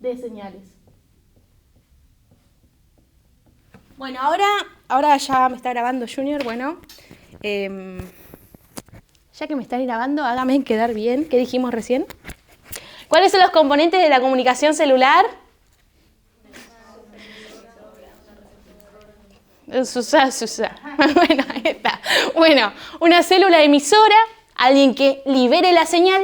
de señales. Bueno, ahora ya me está grabando Junior, bueno. Ya que me están grabando, hágame quedar bien. ¿Qué dijimos recién? ¿Cuáles son los componentes de la comunicación celular? Bueno, ahí está. Bueno, una célula emisora, alguien que libere la señal,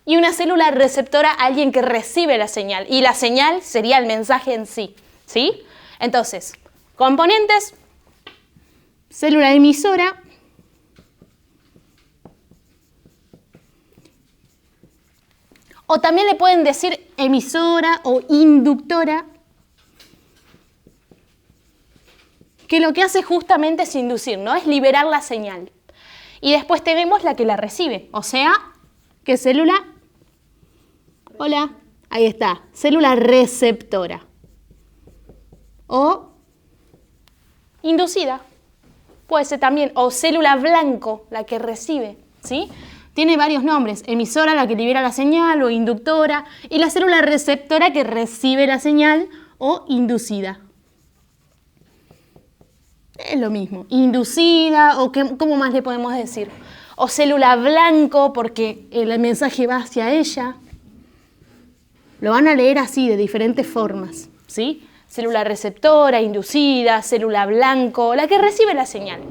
y una célula receptora, alguien que recibe la señal. Y la señal sería el mensaje en sí, ¿sí? Entonces, componentes, célula emisora, o también le pueden decir emisora o inductora, que lo que hace justamente es inducir, ¿no? Es liberar la señal. Y después tenemos la que la recibe, o sea, ¿qué célula? Hola, ahí está, célula receptora. O inducida, puede ser también, o célula blanco, la que recibe, ¿sí? Tiene varios nombres, emisora, la que libera la señal, o inductora, y la célula receptora que recibe la señal, o inducida. Es lo mismo, inducida, o ¿cómo más le podemos decir? O célula blanco, porque el mensaje va hacia ella. Lo van a leer así, de diferentes formas, ¿sí? Célula receptora, inducida, célula blanco, la que recibe la señal.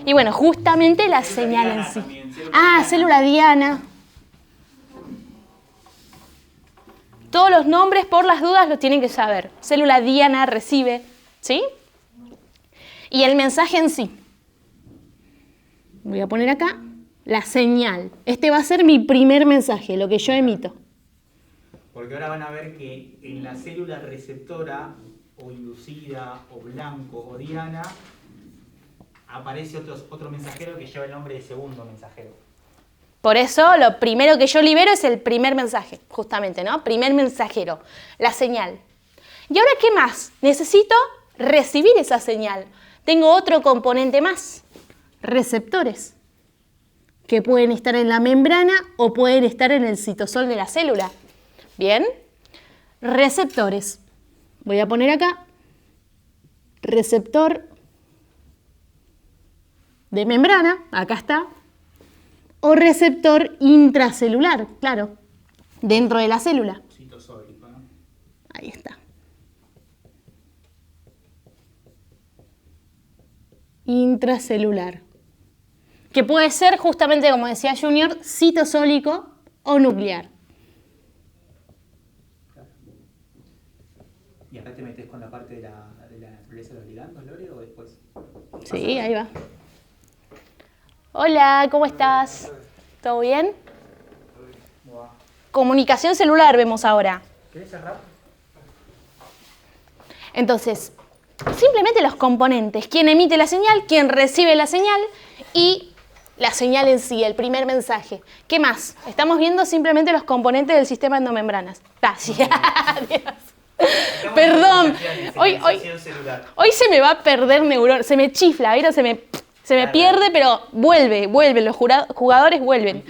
Y bueno, justamente la señal en sí. Célula diana. Todos los nombres, por las dudas, los tienen que saber. Célula diana recibe, ¿sí? Y el mensaje en sí. Voy a poner acá la señal. Este va a ser mi primer mensaje, lo que yo emito. Porque ahora van a ver que en la célula receptora, o inducida, o blanco, o diana, aparece otro mensajero que lleva el nombre de segundo mensajero. Por eso, lo primero que yo libero es el primer mensaje, justamente, ¿no? Primer mensajero, la señal. ¿Y ahora qué más? Necesito recibir esa señal. Tengo otro componente más, receptores, que pueden estar en la membrana o pueden estar en el citosol de la célula. ¿Bien? Receptores. Voy a poner acá, receptor de membrana, acá está, o receptor intracelular, claro, dentro de la célula. Citosólico, ¿no? Ahí está. Intracelular. Que puede ser, justamente como decía Junior, citosólico o nuclear. ¿Y acá te metes con la parte de la naturaleza de los ligandos, Lore, o después? Sí, ahí va. Hola, ¿cómo estás? ¿Todo bien? Comunicación celular vemos ahora. ¿Querés cerrar? Entonces, simplemente los componentes. ¿Quién emite la señal? ¿Quién recibe la señal? Y la señal en sí, el primer mensaje. ¿Qué más? Estamos viendo simplemente los componentes del sistema endomembranas. Gracias. Perdón. Hoy se me va a perder neuronas. Se me chifla, ¿vieron? Se me pierde, pero vuelve. Los jugadores vuelven.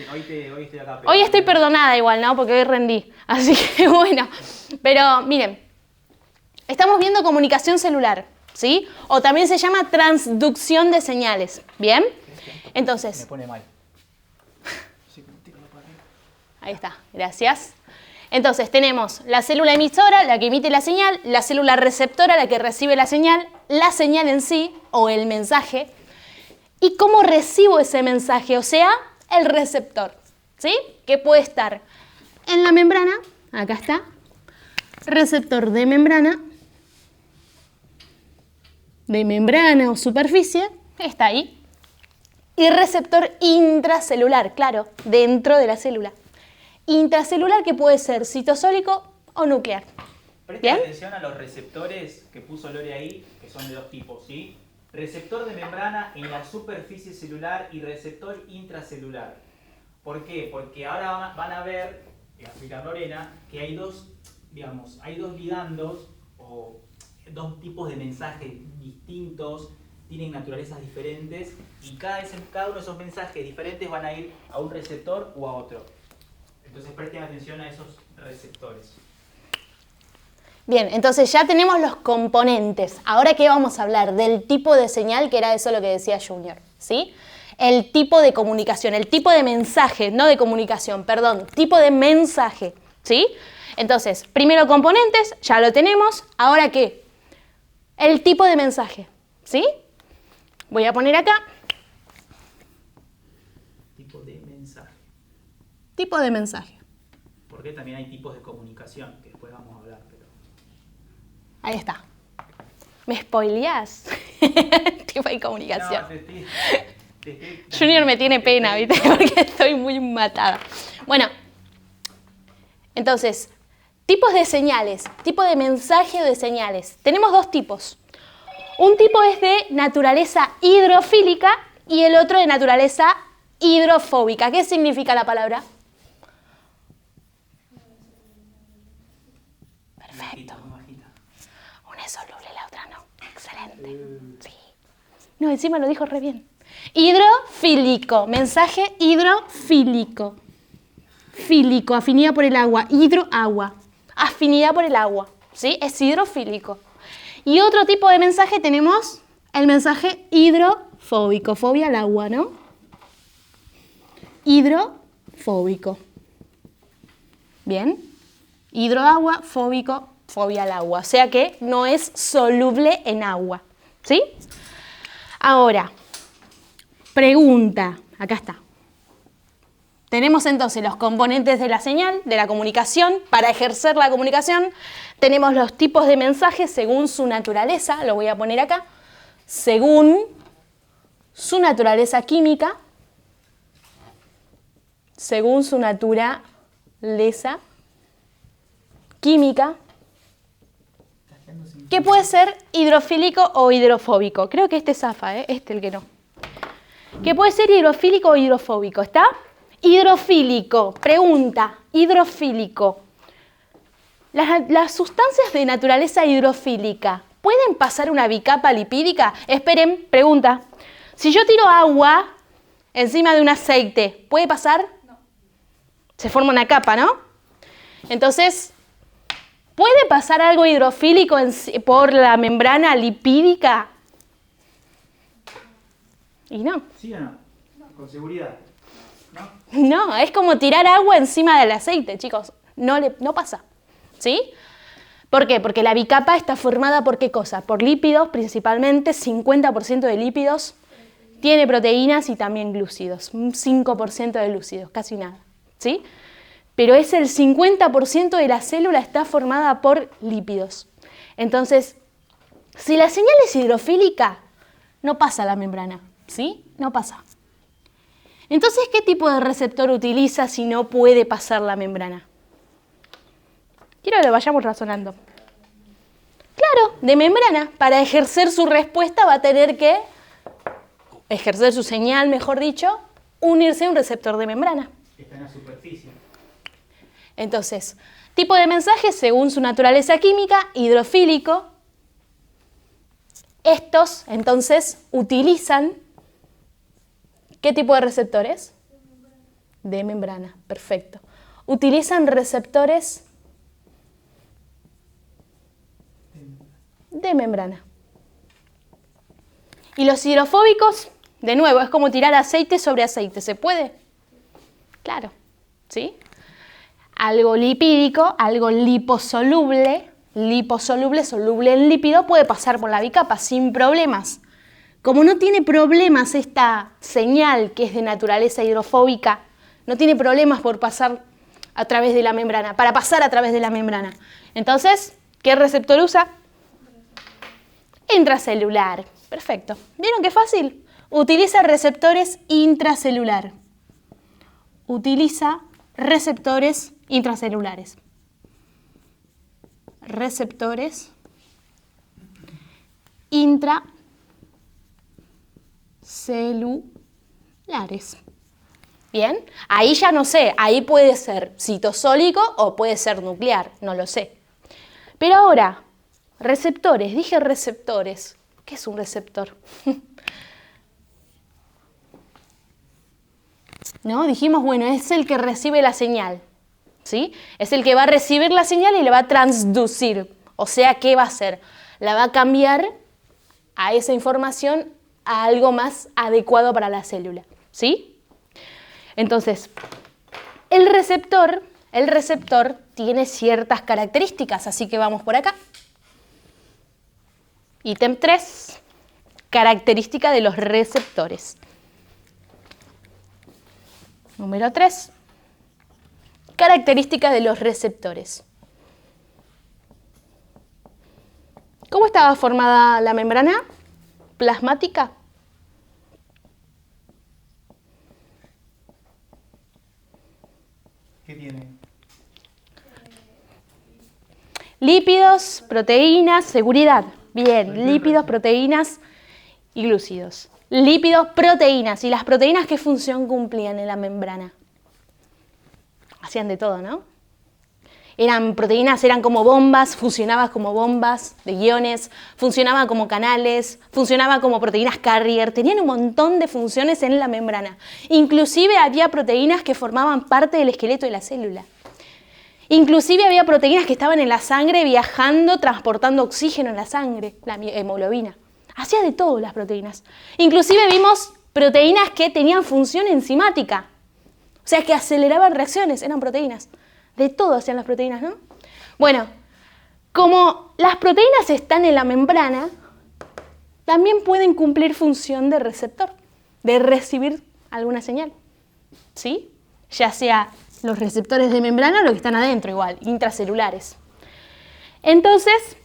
Hoy estoy perdonada igual, ¿no? Porque hoy rendí. Así que bueno. Pero miren, estamos viendo comunicación celular, ¿sí? O también se llama transducción de señales. ¿Bien? Entonces. Me pone mal. Ahí está, gracias. Entonces tenemos la célula emisora, la que emite la señal, la célula receptora, la que recibe la señal en sí, o el mensaje. ¿Y cómo recibo ese mensaje? O sea, el receptor, ¿sí? Que puede estar en la membrana, acá está, receptor de membrana o superficie, está ahí. Y receptor intracelular, claro, dentro de la célula. Intracelular que puede ser citosólico o nuclear. Presten atención a los receptores que puso Lore ahí, que son de dos tipos, ¿sí? Receptor de membrana en la superficie celular y receptor intracelular. ¿Por qué? Porque ahora van a ver, y va a explicar Lorena, que hay dos ligandos o dos tipos de mensajes distintos, tienen naturalezas diferentes y cada uno de esos mensajes diferentes van a ir a un receptor o a otro. Entonces presten atención a esos receptores. Bien, entonces ya tenemos los componentes. Ahora, ¿qué vamos a hablar? Del tipo de señal, que era eso lo que decía Junior, ¿sí? El tipo de comunicación, el tipo de mensaje, no de comunicación, perdón, tipo de mensaje, ¿sí? Entonces, primero componentes, ya lo tenemos. ¿Ahora qué? El tipo de mensaje, ¿sí? Voy a poner acá. Tipo de mensaje. Tipo de mensaje. Porque también hay tipos de comunicación, que después vamos a hablar. Pero... Ahí está. ¿Me spoileás? Tipo de comunicación. No, Junior me tiene pena, ¿viste? Porque estoy muy matada. Bueno, entonces, tipos de señales, tipo de mensaje o de señales. Tenemos dos tipos. Un tipo es de naturaleza hidrofílica y el otro de naturaleza hidrofóbica. ¿Qué significa la palabra? Perfecto. Una es soluble, la otra no. Excelente. Sí. No, encima lo dijo re bien. Hidrofílico. Mensaje hidrofílico. Fílico, afinidad por el agua. Hidro, agua. Afinidad por el agua. ¿Sí? Es hidrofílico. Y otro tipo de mensaje tenemos el mensaje hidrofóbico. Fobia al agua, ¿no? Hidrofóbico. Bien. Hidroagua, fóbico, fobia al agua. O sea que no es soluble en agua. ¿Sí? Ahora, pregunta. Acá está. Tenemos entonces los componentes de la señal, de la comunicación. Para ejercer la comunicación tenemos los tipos de mensajes según su naturaleza. Lo voy a poner acá. Según su naturaleza química. Según su naturaleza química, que puede ser hidrofílico o hidrofóbico. Creo que este zafa, este el que no. Que puede ser hidrofílico o hidrofóbico, ¿está? Hidrofílico, pregunta, hidrofílico. Las sustancias de naturaleza hidrofílica, ¿pueden pasar una bicapa lipídica? Esperen, pregunta. Si yo tiro agua encima de un aceite, ¿puede pasar? No. Se forma una capa, ¿no? Entonces, ¿puede pasar algo hidrofílico por la membrana lipídica? Y no. ¿Sí o no? Con seguridad. ¿No? No, es como tirar agua encima del aceite, chicos. No pasa. ¿Sí? ¿Por qué? Porque la bicapa está formada por ¿qué cosa? Por lípidos, principalmente 50% de lípidos. Tiene proteínas y también glúcidos. Un 5% de glúcidos, casi nada. ¿Sí? Pero es el 50% de la célula está formada por lípidos. Entonces, si la señal es hidrofílica, no pasa a la membrana, ¿sí? No pasa. Entonces, ¿qué tipo de receptor utiliza si no puede pasar la membrana? Quiero que lo vayamos razonando. Claro, de membrana. Para ejercer su respuesta va a tener que, ejercer su señal, mejor dicho, unirse a un receptor de membrana. Está en la superficie. Entonces, tipo de mensaje según su naturaleza química, hidrofílico. Estos, entonces, utilizan, ¿qué tipo de receptores? De membrana, perfecto. Utilizan receptores de membrana. Y los hidrofóbicos, de nuevo, es como tirar aceite sobre aceite. ¿Se puede? Claro, ¿sí? Algo lipídico, algo liposoluble, soluble en lípido, puede pasar por la bicapa sin problemas. Como no tiene problemas esta señal que es de naturaleza hidrofóbica, no tiene problemas por pasar a través de la membrana, para pasar a través de la membrana. Entonces, ¿qué receptor usa? Intracelular. Perfecto. ¿Vieron qué fácil? Utiliza receptores intracelular. Utiliza receptores intracelulares. Receptores intracelulares. Bien, ahí ya no sé, ahí puede ser citosólico o puede ser nuclear, no lo sé. Pero ahora, receptores, dije receptores. ¿Qué es un receptor? ¿No? Dijimos, bueno, es el que recibe la señal, ¿sí? Es el que va a recibir la señal y le va a transducir, O sea, ¿qué va a hacer? La va a cambiar a esa información a algo más adecuado para la célula, ¿sí? Entonces, el receptor tiene ciertas características, así que vamos por acá. Ítem 3, característica de los receptores. Número 3, característica de los receptores. ¿Cómo estaba formada la membrana plasmática? ¿Qué tiene? Lípidos, proteínas, seguridad. Bien, lípidos, proteínas y glúcidos. Lípidos, proteínas. ¿Y las proteínas qué función cumplían en la membrana? Hacían de todo, ¿no? Proteínas eran como bombas, funcionaban como bombas de iones, funcionaban como canales, funcionaban como proteínas carrier, tenían un montón de funciones en la membrana. Inclusive había proteínas que formaban parte del esqueleto de la célula. Inclusive había proteínas que estaban en la sangre viajando, transportando oxígeno en la sangre, la hemoglobina. Hacía de todo las proteínas. Inclusive vimos proteínas que tenían función enzimática, o sea que aceleraban reacciones, eran proteínas. De todo hacían las proteínas, ¿no? Bueno, como las proteínas están en la membrana, también pueden cumplir función de receptor, de recibir alguna señal, ¿sí? Ya sea los receptores de membrana o los que están adentro igual, intracelulares. Entonces,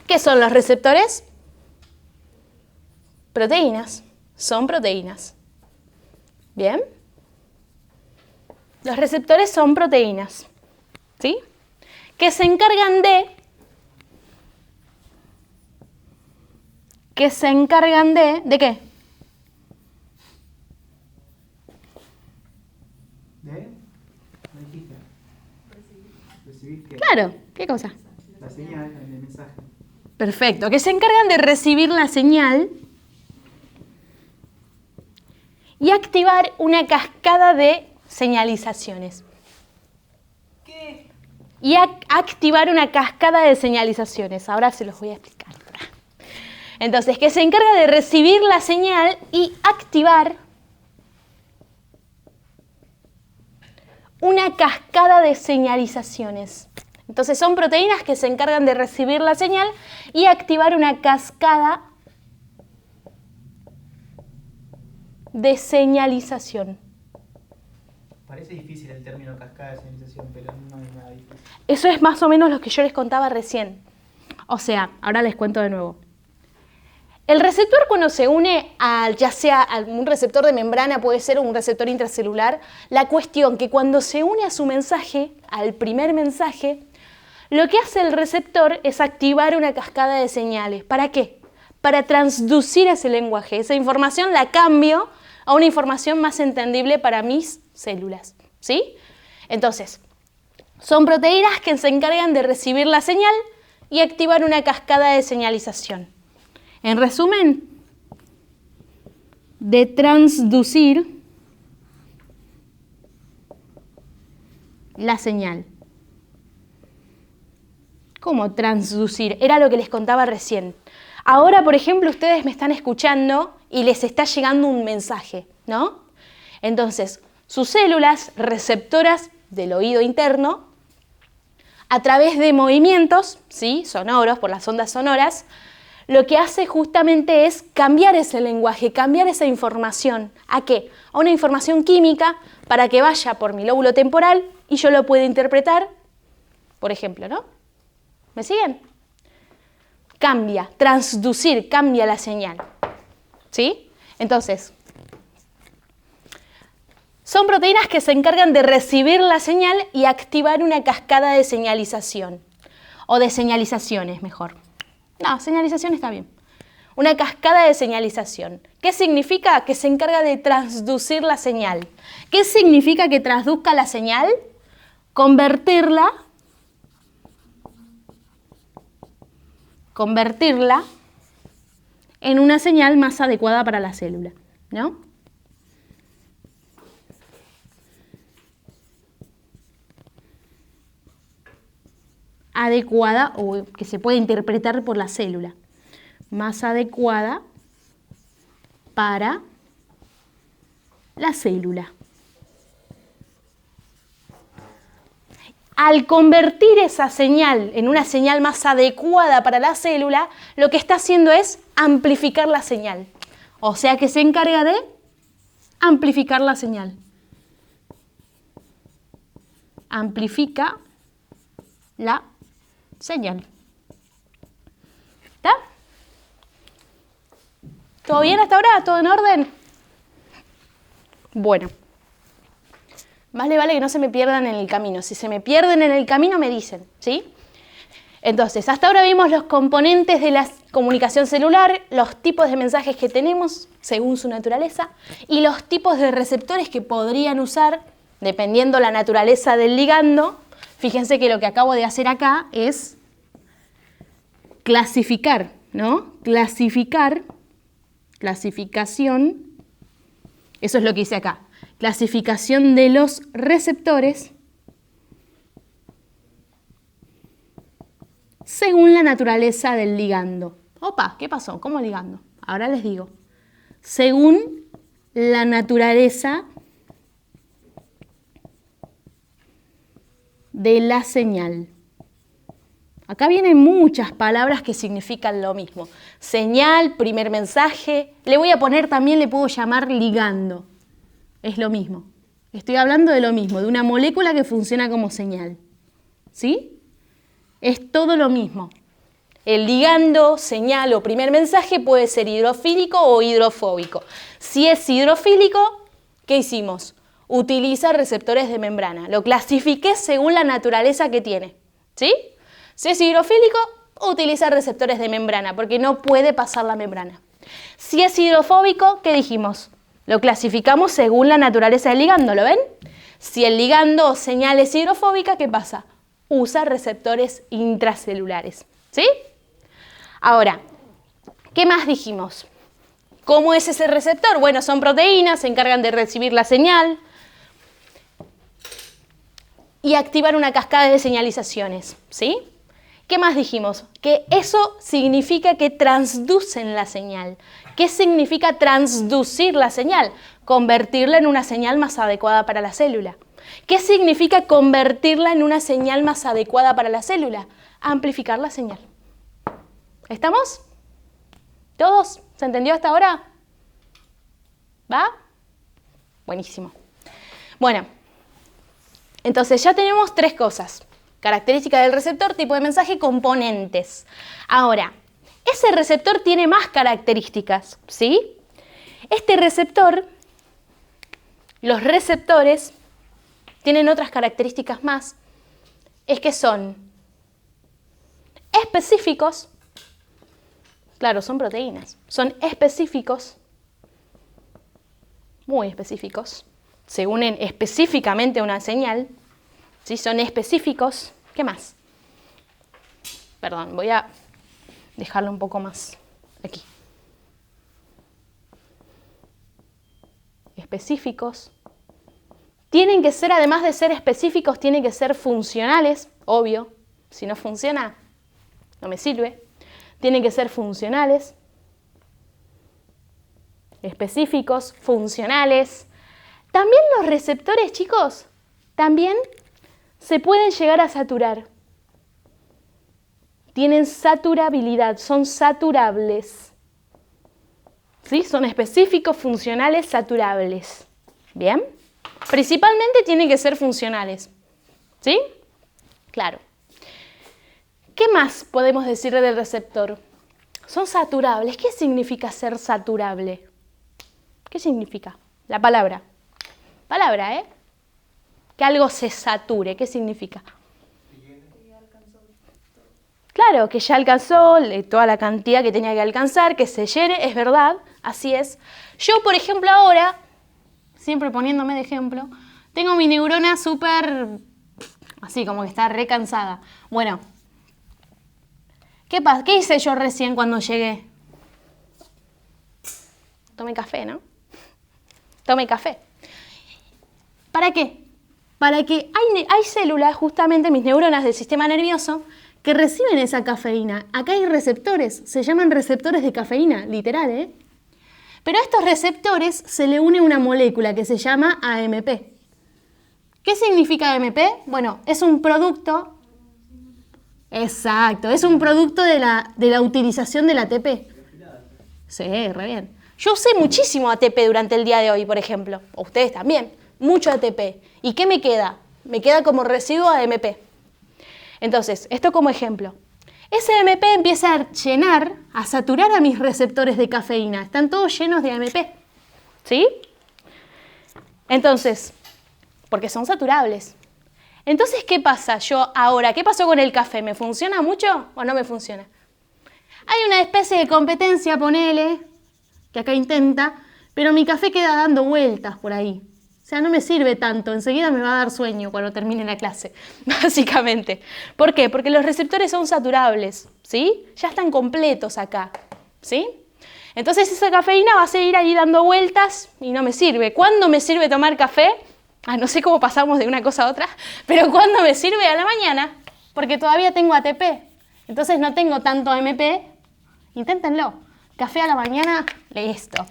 ¿qué son los receptores? Proteínas, son proteínas. ¿Bien? Los receptores son proteínas, ¿sí? Que se encargan de ¿de qué? ¿Me dijiste? ¿Recibir qué? Claro, ¿qué cosa? La señal, el mensaje. Perfecto, que se encargan de recibir la señal y activar una cascada de señalizaciones. ¿Qué? Y activar una cascada de señalizaciones. Ahora se los voy a explicar. Entonces, que se encarga de recibir la señal y activar una cascada de señalizaciones. Entonces, son proteínas que se encargan de recibir la señal y activar una cascada de señalización. Parece difícil el término cascada de señalización, pero no es nada difícil. Eso es más o menos lo que yo les contaba recién. O sea, ahora les cuento de nuevo. El receptor cuando se une ya sea a un receptor de membrana, puede ser un receptor intracelular, la cuestión que cuando se une a su mensaje, al primer mensaje, lo que hace el receptor es activar una cascada de señales. ¿Para qué? Para transducir ese lenguaje. Esa información la cambio a una información más entendible para mis células, ¿sí? Entonces, son proteínas que se encargan de recibir la señal y activar una cascada de señalización. En resumen, de transducir la señal. ¿Cómo transducir? Era lo que les contaba recién. Ahora, por ejemplo, ustedes me están escuchando y les está llegando un mensaje, ¿no? Entonces, sus células receptoras del oído interno, a través de movimientos, ¿sí?, sonoros, por las ondas sonoras, lo que hace justamente es cambiar ese lenguaje, cambiar esa información. ¿A qué? A una información química para que vaya por mi lóbulo temporal y yo lo pueda interpretar, por ejemplo, ¿no? ¿Me siguen? Cambia, transducir, cambia la señal, ¿sí? Entonces, son proteínas que se encargan de recibir la señal y activar una cascada de señalización, o de señalizaciones, mejor. No, señalización está bien. Una cascada de señalización. ¿Qué significa? Que se encarga de transducir la señal. ¿Qué significa que traduzca la señal? Convertirla en una señal más adecuada para la célula, ¿no? adecuada o que se puede interpretar por la célula. Más adecuada para la célula. Al convertir esa señal en una señal más adecuada para la célula, lo que está haciendo es amplificar la señal. O sea que se encarga de amplificar la señal. Amplifica la señal. ¿Está? ¿Todo bien hasta ahora? ¿Todo en orden? Bueno. Más le vale que no se me pierdan en el camino. Si se me pierden en el camino, me dicen, ¿sí? Entonces, hasta ahora vimos los componentes de la comunicación celular, los tipos de mensajes que tenemos según su naturaleza y los tipos de receptores que podrían usar dependiendo la naturaleza del ligando. Fíjense que lo que acabo de hacer acá es clasificar, ¿no? Clasificación, eso es lo que hice acá. Clasificación de los receptores según la naturaleza del ligando. Opa, ¿qué pasó? ¿Cómo ligando? Ahora les digo. Según la naturaleza de la señal. Acá vienen muchas palabras que significan lo mismo. Señal, primer mensaje. Le voy a poner también, le puedo llamar ligando. Es lo mismo. Estoy hablando de lo mismo, de una molécula que funciona como señal. ¿Sí? Es todo lo mismo. El ligando, señal o primer mensaje puede ser hidrofílico o hidrofóbico. Si es hidrofílico, ¿qué hicimos? Utiliza receptores de membrana. Lo clasifiqué según la naturaleza que tiene. ¿Sí? Si es hidrofílico, utiliza receptores de membrana porque no puede pasar la membrana. Si es hidrofóbico, ¿qué dijimos? Lo clasificamos según la naturaleza del ligando, ¿lo ven? Si el ligando o señal es hidrofóbica, ¿qué pasa? Usa receptores intracelulares, ¿sí? Ahora, ¿qué más dijimos? ¿Cómo es ese receptor? Bueno, son proteínas, se encargan de recibir la señal y activar una cascada de señalizaciones, ¿sí? ¿Qué más dijimos? Que eso significa que transducen la señal. ¿Qué significa transducir la señal? Convertirla en una señal más adecuada para la célula. ¿Qué significa convertirla en una señal más adecuada para la célula? Amplificar la señal. ¿Estamos? ¿Todos? ¿Se entendió hasta ahora? ¿Va? Buenísimo. Bueno, entonces ya tenemos tres cosas. Característica del receptor, tipo de mensaje, componentes. Ahora, ese receptor tiene más características, ¿sí? Este receptor, los receptores, tienen otras características más. Es que son específicos, claro, son proteínas, son específicos, muy específicos, se unen específicamente a una señal, ¿sí? Son específicos. ¿Qué más? Perdón, voy a dejarlo un poco más aquí. Específicos. Tienen que ser, además de ser específicos, tienen que ser funcionales, obvio. Si no funciona, no me sirve. Tienen que ser funcionales. Específicos, funcionales. También los receptores, chicos, también se pueden llegar a saturar. Tienen saturabilidad, son saturables. ¿Sí? Son específicos, funcionales, saturables. ¿Bien? Principalmente tienen que ser funcionales. ¿Sí? Claro. ¿Qué más podemos decir del receptor? Son saturables. ¿Qué significa ser saturable? ¿Qué significa? La palabra. Palabra, ¿eh? Que algo se sature, ¿qué significa? Claro, que ya alcanzó toda la cantidad que tenía que alcanzar, que se llene, es verdad, así es. Yo, por ejemplo, ahora, siempre poniéndome de ejemplo, tengo mi neurona súper, así como que está re cansada. Bueno, ¿qué pasa? ¿Qué hice yo recién cuando llegué? Tomé café, ¿no? Tomé café. ¿Para qué? Para que hay células, justamente mis neuronas del sistema nervioso, que reciben esa cafeína. Acá hay receptores, se llaman receptores de cafeína, literal, ¿eh? Pero a estos receptores se le une una molécula que se llama AMP. ¿Qué significa AMP? Bueno, es un producto, exacto, es un producto de la utilización del ATP. Sí, re bien. Yo usé muchísimo ATP durante el día de hoy, por ejemplo. O ustedes también. Mucho ATP. ¿Y qué me queda? Me queda como residuo AMP. Entonces, esto como ejemplo. Ese AMP empieza a llenar, a saturar a mis receptores de cafeína. Están todos llenos de AMP. ¿Sí? Entonces, porque son saturables. Entonces, ¿qué pasa yo ahora? ¿Qué pasó con el café? ¿Me funciona mucho o no me funciona? Hay una especie de competencia, ponele, que acá intenta, pero mi café queda dando vueltas por ahí. O sea, no me sirve tanto, enseguida me va a dar sueño cuando termine la clase, básicamente. ¿Por qué? Porque los receptores son saturables, ¿sí? Ya están completos acá, ¿sí? Entonces esa cafeína va a seguir ahí dando vueltas y no me sirve. ¿Cuándo me sirve tomar café? No sé cómo pasamos de una cosa a otra, pero ¿cuándo me sirve? A la mañana, porque todavía tengo ATP. Entonces no tengo tanto AMP. Inténtenlo. Café a la mañana, listo.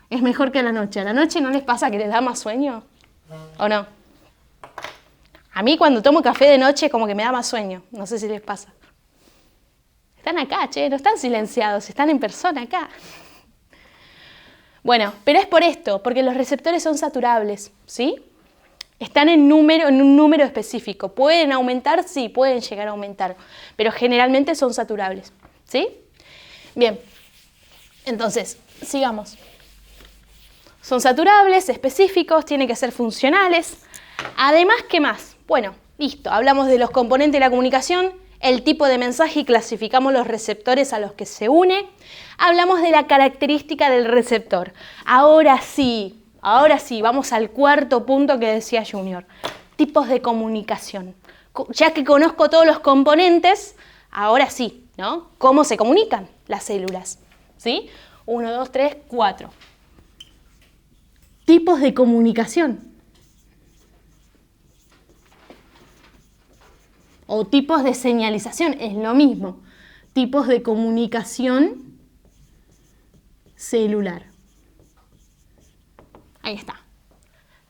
Es mejor que a la noche. ¿A la noche no les pasa que les da más sueño? ¿O no? A mí cuando tomo café de noche como que me da más sueño. No sé si les pasa. Están acá, che, no están silenciados, están en persona acá. Bueno, pero es por esto, porque los receptores son saturables, ¿sí? Están en un número específico. ¿Pueden aumentar? Sí, pueden llegar a aumentar, pero generalmente son saturables, ¿sí? Bien, entonces, sigamos. Son saturables, específicos, tienen que ser funcionales. Además, ¿qué más? Bueno, listo, hablamos de los componentes de la comunicación, el tipo de mensaje y clasificamos los receptores a los que se une. Hablamos de la característica del receptor. Ahora sí, vamos al cuarto punto que decía Junior. Tipos de comunicación. Ya que conozco todos los componentes, ahora sí, ¿no? ¿Cómo se comunican las células? ¿Sí? 1, 2, 3, 4. Tipos de comunicación. O tipos de señalización, es lo mismo. Tipos de comunicación celular. Ahí está.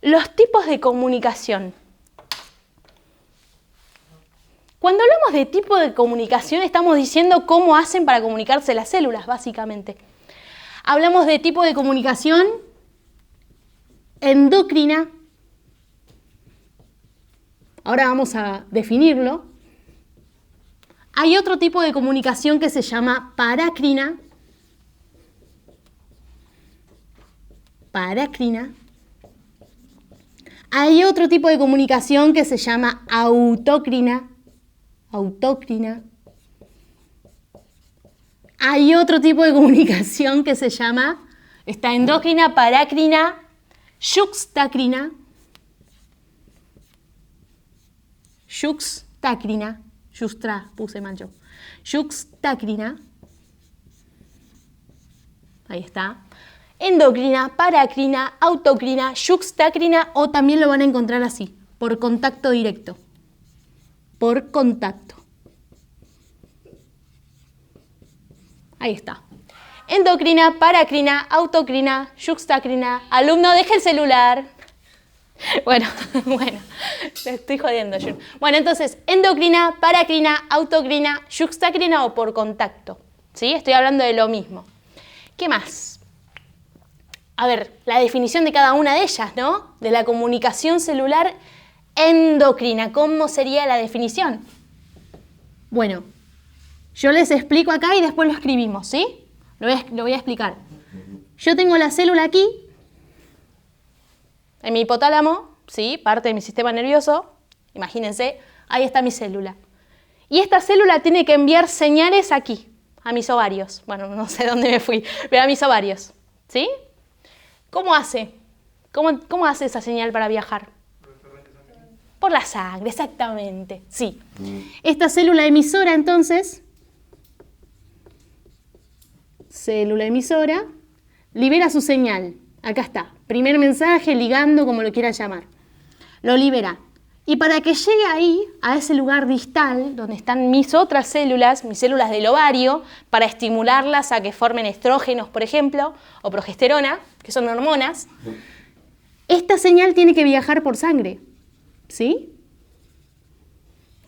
Los tipos de comunicación. Cuando hablamos de tipo de comunicación, estamos diciendo cómo hacen para comunicarse las células, básicamente. Hablamos de tipo de comunicación endocrina. Ahora vamos a definirlo. Hay otro tipo de comunicación que se llama parácrina. Parácrina. Hay otro tipo de comunicación que se llama autócrina. Autócrina. Hay otro tipo de comunicación que se llama, está endocrina, parácrina, yuxtacrina. Yuxtacrina. Yustra, puse mal yo. Yuxtacrina. Ahí está. Endocrina, parácrina, autocrina, yuxtacrina, o también lo van a encontrar así, por contacto directo. Por contacto. Ahí está. Endocrina, parácrina, autocrina, yuxtacrina. Alumno, deje el celular. Bueno, te estoy jodiendo, Jun. Bueno, entonces, endocrina, parácrina, autocrina, yuxtacrina o por contacto. ¿Sí? Estoy hablando de lo mismo. ¿Qué más? A ver, la definición de cada una de ellas, ¿no? De la comunicación celular endocrina. ¿Cómo sería la definición? Bueno, yo les explico acá y después lo escribimos, ¿sí? Lo voy a explicar. Yo tengo la célula aquí, en mi hipotálamo, ¿sí? Parte de mi sistema nervioso. Imagínense, ahí está mi célula. Y esta célula tiene que enviar señales aquí, a mis ovarios. Bueno, no sé dónde me fui, pero a mis ovarios, ¿sí? ¿Cómo hace? ¿Cómo hace esa señal para viajar? Por la sangre, exactamente, sí. Esta célula emisora, entonces, célula emisora, libera su señal. Acá está, primer mensaje, ligando, como lo quieran llamar. Lo libera. Y para que llegue ahí, a ese lugar distal, donde están mis otras células, mis células del ovario, para estimularlas a que formen estrógenos, por ejemplo, o progesterona, que son hormonas, esta señal tiene que viajar por sangre, ¿sí?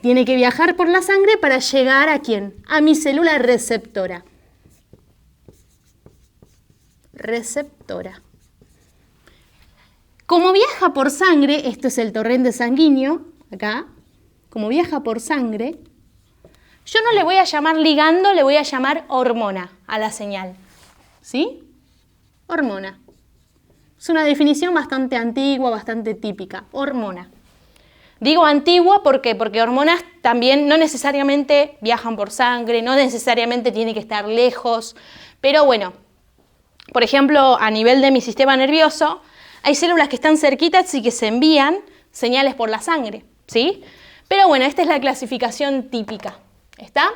Tiene que viajar por la sangre para llegar ¿a quién? A mi célula receptora. Receptora. Como viaja por sangre, esto es el torrente sanguíneo, acá, como viaja por sangre, yo no le voy a llamar ligando, le voy a llamar hormona a la señal. ¿Sí? Hormona. Es una definición bastante antigua, bastante típica. Hormona. Digo antigua ¿por qué? Porque hormonas también no necesariamente viajan por sangre, no necesariamente tienen que estar lejos, pero bueno, por ejemplo, a nivel de mi sistema nervioso, hay células que están cerquitas y que se envían señales por la sangre, ¿sí? Pero bueno, esta es la clasificación típica, ¿está?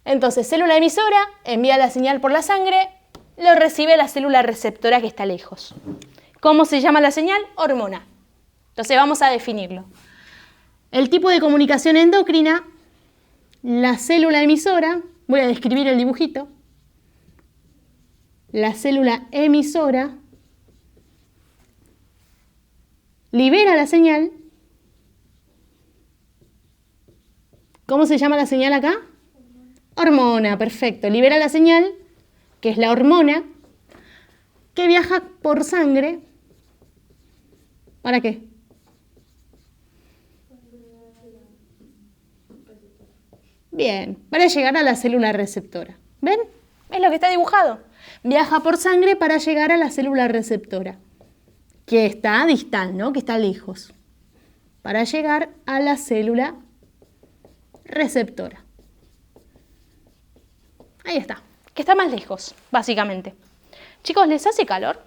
Entonces, célula emisora envía la señal por la sangre, lo recibe la célula receptora que está lejos. ¿Cómo se llama la señal? Hormona. Entonces vamos a definirlo. El tipo de comunicación endocrina, la célula emisora, voy a describir el dibujito. La célula emisora libera la señal. ¿Cómo se llama la señal acá? Hormona, perfecto. Libera la señal, que es la hormona, que viaja por sangre. ¿Para qué? Bien, para llegar a la célula receptora. ¿Ven? Es lo que está dibujado. Viaja por sangre para llegar a la célula receptora, que está distal, ¿no? Que está lejos, para llegar a la célula receptora. Ahí está, que está más lejos, básicamente. Chicos, ¿les hace calor?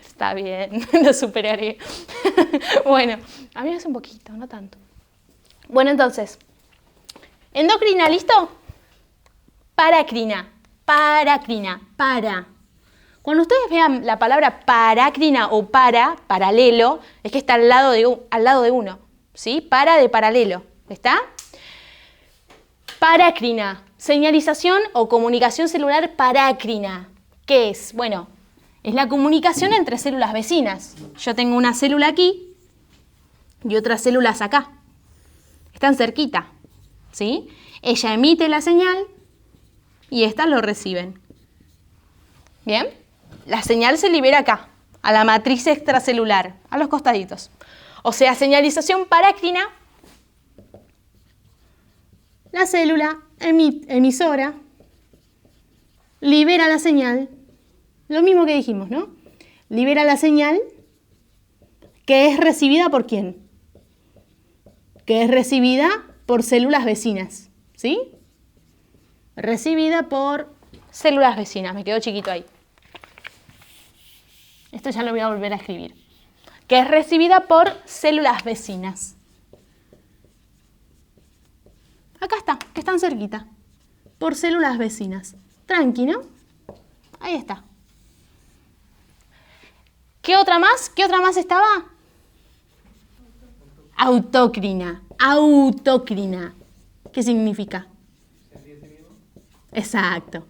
Está bien, lo superaré. Bueno, a mí me hace un poquito, no tanto. Bueno, entonces, endocrina, ¿listo? Paracrina, paracrina, para. Cuando ustedes vean la palabra parácrina o paralelo, es que está al lado de uno, ¿sí? Para de paralelo, ¿está? Paracrina, señalización o comunicación celular parácrina. ¿Qué es? Bueno, es la comunicación entre células vecinas. Yo tengo una célula aquí y otras células acá. Están cerquita, ¿sí? Ella emite la señal y estas lo reciben. ¿Bien? La señal se libera acá, a la matriz extracelular, a los costaditos. O sea, señalización parácrina, la célula emisora libera la señal, lo mismo que dijimos, ¿no? Libera la señal que es recibida ¿por quién? Que es recibida por células vecinas, ¿sí? Recibida por células vecinas, me quedó chiquito ahí. Esto ya lo voy a volver a escribir. Que es recibida por células vecinas. Acá está, que están cerquita. Por células vecinas. Tranqui, ¿no? Ahí está. ¿Qué otra más? ¿Qué otra más estaba? Autócrina. Autócrina. ¿Qué significa? Exacto.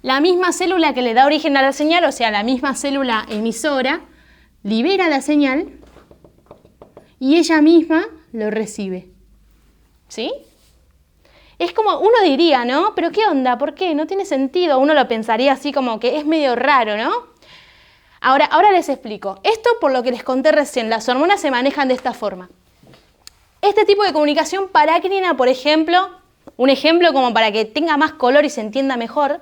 La misma célula que le da origen a la señal, o sea, la misma célula emisora, libera la señal y ella misma lo recibe. ¿Sí? Es como, uno diría, ¿no? ¿Pero qué onda? ¿Por qué? No tiene sentido. Uno lo pensaría así como que es medio raro, ¿no? Ahora les explico. Esto por lo que les conté recién, las hormonas se manejan de esta forma. Este tipo de comunicación parácrina, por ejemplo, un ejemplo como para que tenga más color y se entienda mejor,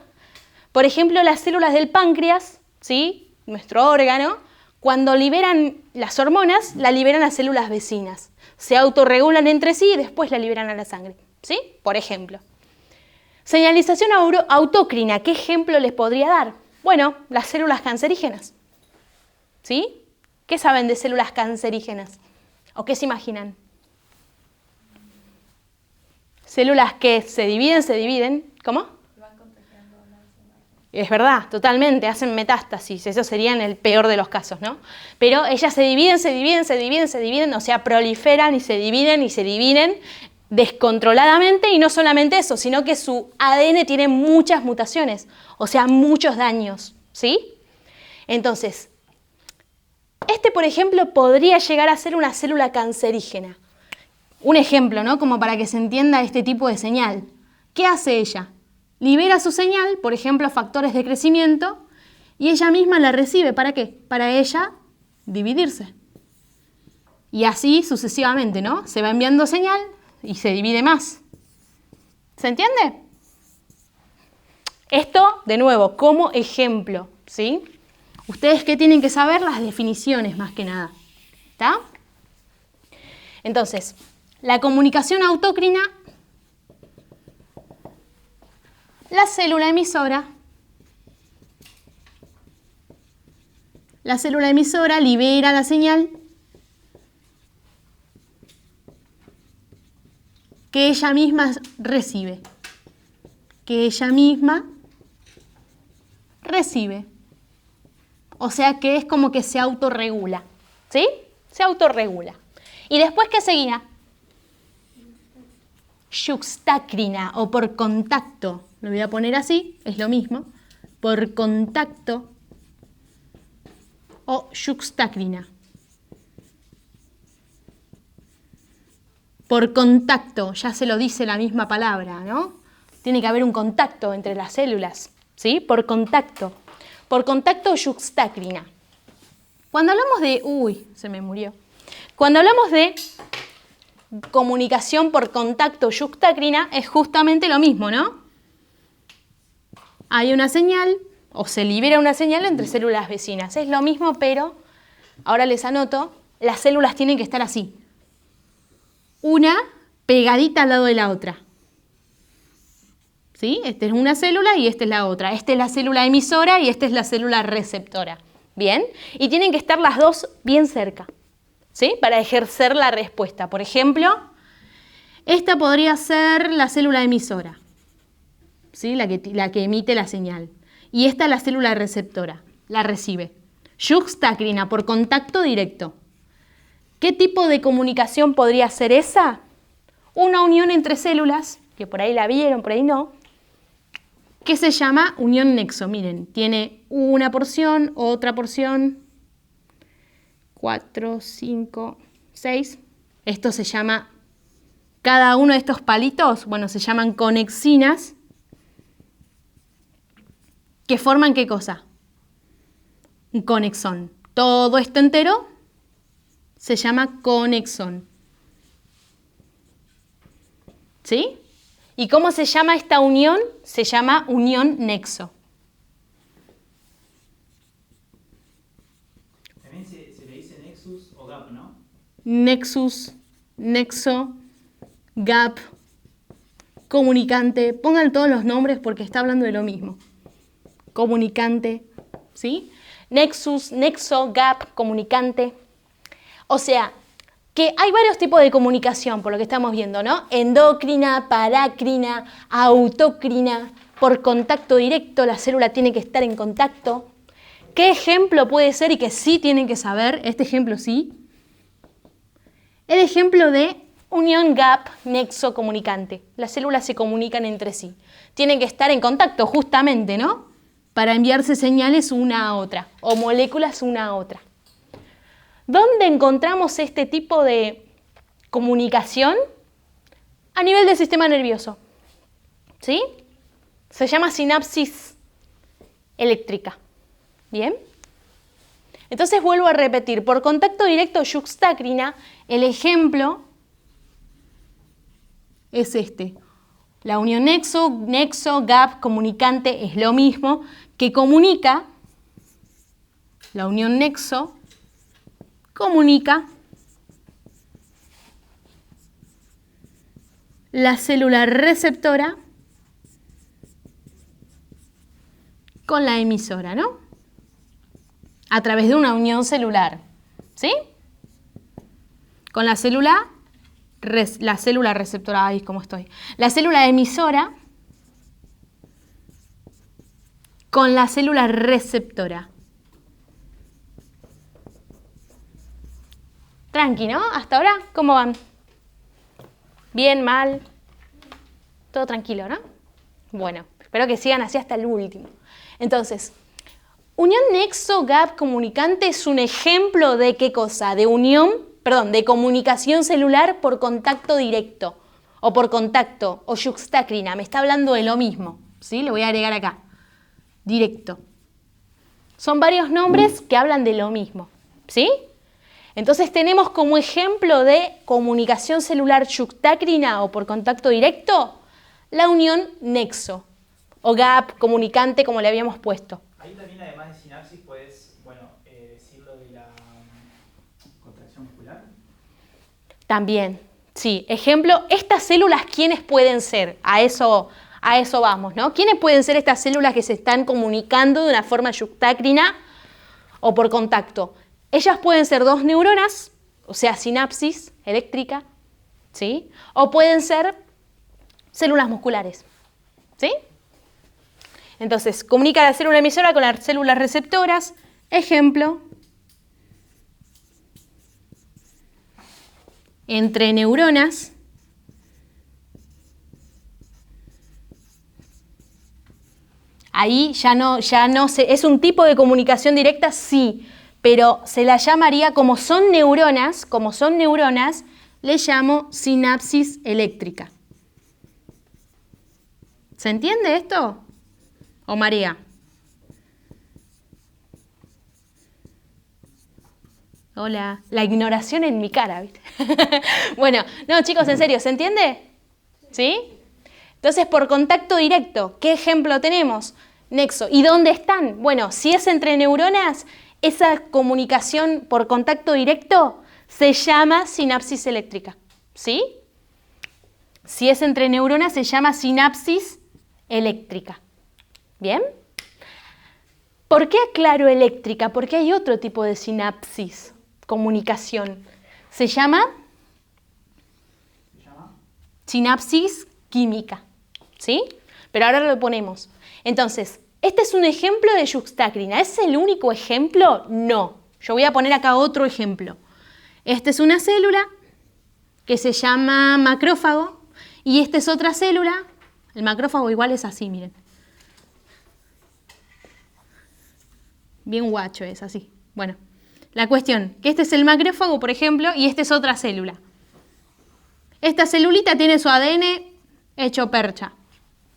por ejemplo, las células del páncreas, ¿sí? Nuestro órgano, cuando liberan las hormonas, la liberan a células vecinas. Se autorregulan entre sí y después la liberan a la sangre, ¿sí? Por ejemplo. Señalización autócrina, ¿qué ejemplo les podría dar? Bueno, las células cancerígenas, ¿sí? ¿Qué saben de células cancerígenas? ¿O qué se imaginan? Células que se dividen, ¿cómo? Es verdad, totalmente, hacen metástasis, eso sería en el peor de los casos, ¿no? Pero ellas se dividen, o sea, proliferan y se dividen descontroladamente, y no solamente eso, sino que su ADN tiene muchas mutaciones, o sea, muchos daños, ¿sí? Entonces, por ejemplo, podría llegar a ser una célula cancerígena. Un ejemplo, ¿no? Como para que se entienda este tipo de señal. ¿Qué hace ella? Libera su señal, por ejemplo, factores de crecimiento, y ella misma la recibe. ¿Para qué? Para ella dividirse. Y así sucesivamente, ¿no? Se va enviando señal y se divide más. ¿Se entiende? Esto, de nuevo, como ejemplo, ¿sí? Ustedes qué tienen que saber, las definiciones más que nada. ¿Está? Entonces, la comunicación autócrina, la célula emisora libera la señal que ella misma recibe. O sea que es como que se autorregula, ¿sí? Se autorregula. ¿Y después qué seguía? Yuxtacrina, o por contacto. Lo voy a poner así, es lo mismo. Por contacto o yuxtacrina. Por contacto, ya se lo dice la misma palabra, ¿no? Tiene que haber un contacto entre las células, ¿sí? Por contacto. Por contacto yuxtacrina. Cuando hablamos de... Uy, se me murió. Cuando hablamos de comunicación por contacto yuxtacrina, es justamente lo mismo, ¿no? Hay una señal, o se libera una señal entre células vecinas. Es lo mismo, pero, ahora les anoto, las células tienen que estar así. Una pegadita al lado de la otra. ¿Sí? Esta es una célula y esta es la otra. Esta es la célula emisora y esta es la célula receptora. ¿Bien? Y tienen que estar las dos bien cerca, ¿sí? Para ejercer la respuesta. Por ejemplo, esta podría ser la célula emisora, ¿sí? La que emite la señal. Y esta es la célula receptora, la recibe. Yuxtacrina, por contacto directo. ¿Qué tipo de comunicación podría ser esa? Una unión entre células, que por ahí la vieron, por ahí no, que se llama unión nexo. Miren, tiene una porción, otra porción, 4, 5, 6. Esto se llama, cada uno de estos palitos, bueno, se llaman conexinas, que forman ¿qué cosa? Un conexón. Todo esto entero se llama conexón. ¿Sí? ¿Y cómo se llama esta unión? Se llama unión nexo. También se le dice nexus o gap, ¿no? Nexus, nexo, gap, comunicante. Pongan todos los nombres porque está hablando de lo mismo. Comunicante, ¿sí? Nexus, nexo, gap, comunicante. O sea, que hay varios tipos de comunicación, por lo que estamos viendo, ¿no? Endocrina, parácrina, autócrina, por contacto directo, la célula tiene que estar en contacto. ¿Qué ejemplo puede ser y que sí tienen que saber? Este ejemplo sí. El ejemplo de unión gap nexo comunicante. Las células se comunican entre sí. Tienen que estar en contacto justamente, ¿no? Para enviarse señales una a otra o moléculas una a otra. ¿Dónde encontramos este tipo de comunicación? A nivel del sistema nervioso. ¿Sí? Se llama sinapsis eléctrica. ¿Bien? Entonces vuelvo a repetir, por contacto directo yuxtacrina, el ejemplo es este. La unión nexo, gap, comunicante es lo mismo, que comunica, la unión nexo comunica la célula receptora con la emisora, ¿no? A través de una unión celular, ¿sí? Con la célula receptora, ay, ¿cómo estoy? La célula emisora con la célula receptora. Tranqui, ¿no? Hasta ahora, ¿cómo van? ¿Bien, mal? Todo tranquilo, ¿no? Bueno, espero que sigan así hasta el último. Entonces, unión nexo-gap comunicante es un ejemplo de ¿qué cosa? De de comunicación celular por contacto directo, o por contacto, o yuxtacrina. Me está hablando de lo mismo, ¿sí? Lo voy a agregar acá. Directo. Son varios nombres que hablan de lo mismo, ¿sí? Entonces tenemos como ejemplo de comunicación celular yuxtacrina o por contacto directo la unión nexo o gap comunicante como le habíamos puesto. Ahí también además de sinapsis puedes, decir lo de la contracción muscular. También, sí. Ejemplo, estas células, ¿quiénes pueden ser? A eso vamos, ¿no? ¿Quiénes pueden ser estas células que se están comunicando de una forma yuxtacrina o por contacto? Ellas pueden ser dos neuronas, o sea, sinapsis eléctrica, ¿sí? O pueden ser células musculares, ¿sí? Entonces, comunica la célula emisora con las células receptoras. Ejemplo, entre neuronas. Ahí ya no se, es un tipo de comunicación directa, sí, pero se la llamaría, como son neuronas, le llamo sinapsis eléctrica. ¿Se entiende esto? ¿O María? Hola, la ignoración en mi cara, ¿viste? Bueno, no chicos, en serio, ¿se entiende? ¿Sí? Entonces, por contacto directo, ¿qué ejemplo tenemos? Nexo. ¿Y dónde están? Bueno, si es entre neuronas, esa comunicación por contacto directo se llama sinapsis eléctrica, ¿sí? Si es entre neuronas, se llama sinapsis eléctrica. ¿Bien? ¿Por qué aclaro eléctrica? Porque hay otro tipo de sinapsis, comunicación. Se llama sinapsis química, ¿sí? Pero ahora lo ponemos. Entonces, este es un ejemplo de yuxtacrina. ¿Es el único ejemplo? No. Yo voy a poner acá otro ejemplo. Esta es una célula que se llama macrófago y esta es otra célula. El macrófago igual es así, miren. Bien guacho es así. Bueno, la cuestión, que este es el macrófago, por ejemplo, y esta es otra célula. Esta celulita tiene su ADN hecho percha,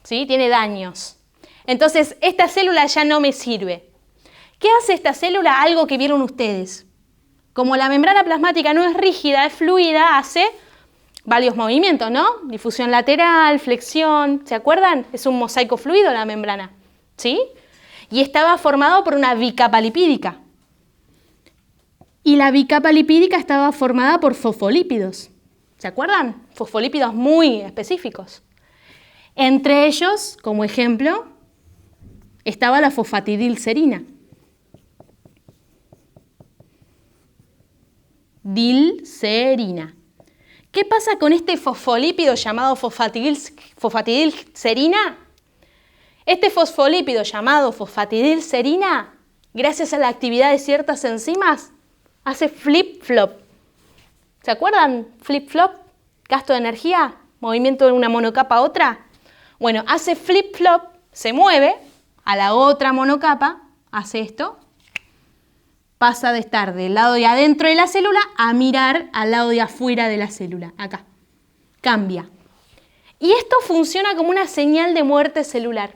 ¿sí? Tiene daños. Entonces, esta célula ya no me sirve. ¿Qué hace esta célula? Algo que vieron ustedes. Como la membrana plasmática no es rígida, es fluida, hace varios movimientos, ¿no? Difusión lateral, flexión, ¿se acuerdan? Es un mosaico fluido la membrana, ¿sí? Y estaba formado por una bicapa lipídica. Y la bicapa lipídica estaba formada por fosfolípidos. ¿Se acuerdan? Fosfolípidos muy específicos. Entre ellos, como ejemplo, estaba la fosfatidilcerina. Dilcerina. ¿Qué pasa con este fosfolípido llamado fosfatidilcerina? Este fosfolípido llamado fosfatidilcerina, gracias a la actividad de ciertas enzimas, hace flip-flop. ¿Se acuerdan? Flip-flop, gasto de energía, movimiento de una monocapa a otra. Bueno, hace flip-flop, se mueve a la otra monocapa, hace esto, pasa de estar del lado de adentro de la célula a mirar al lado de afuera de la célula, acá. Cambia. Y esto funciona como una señal de muerte celular,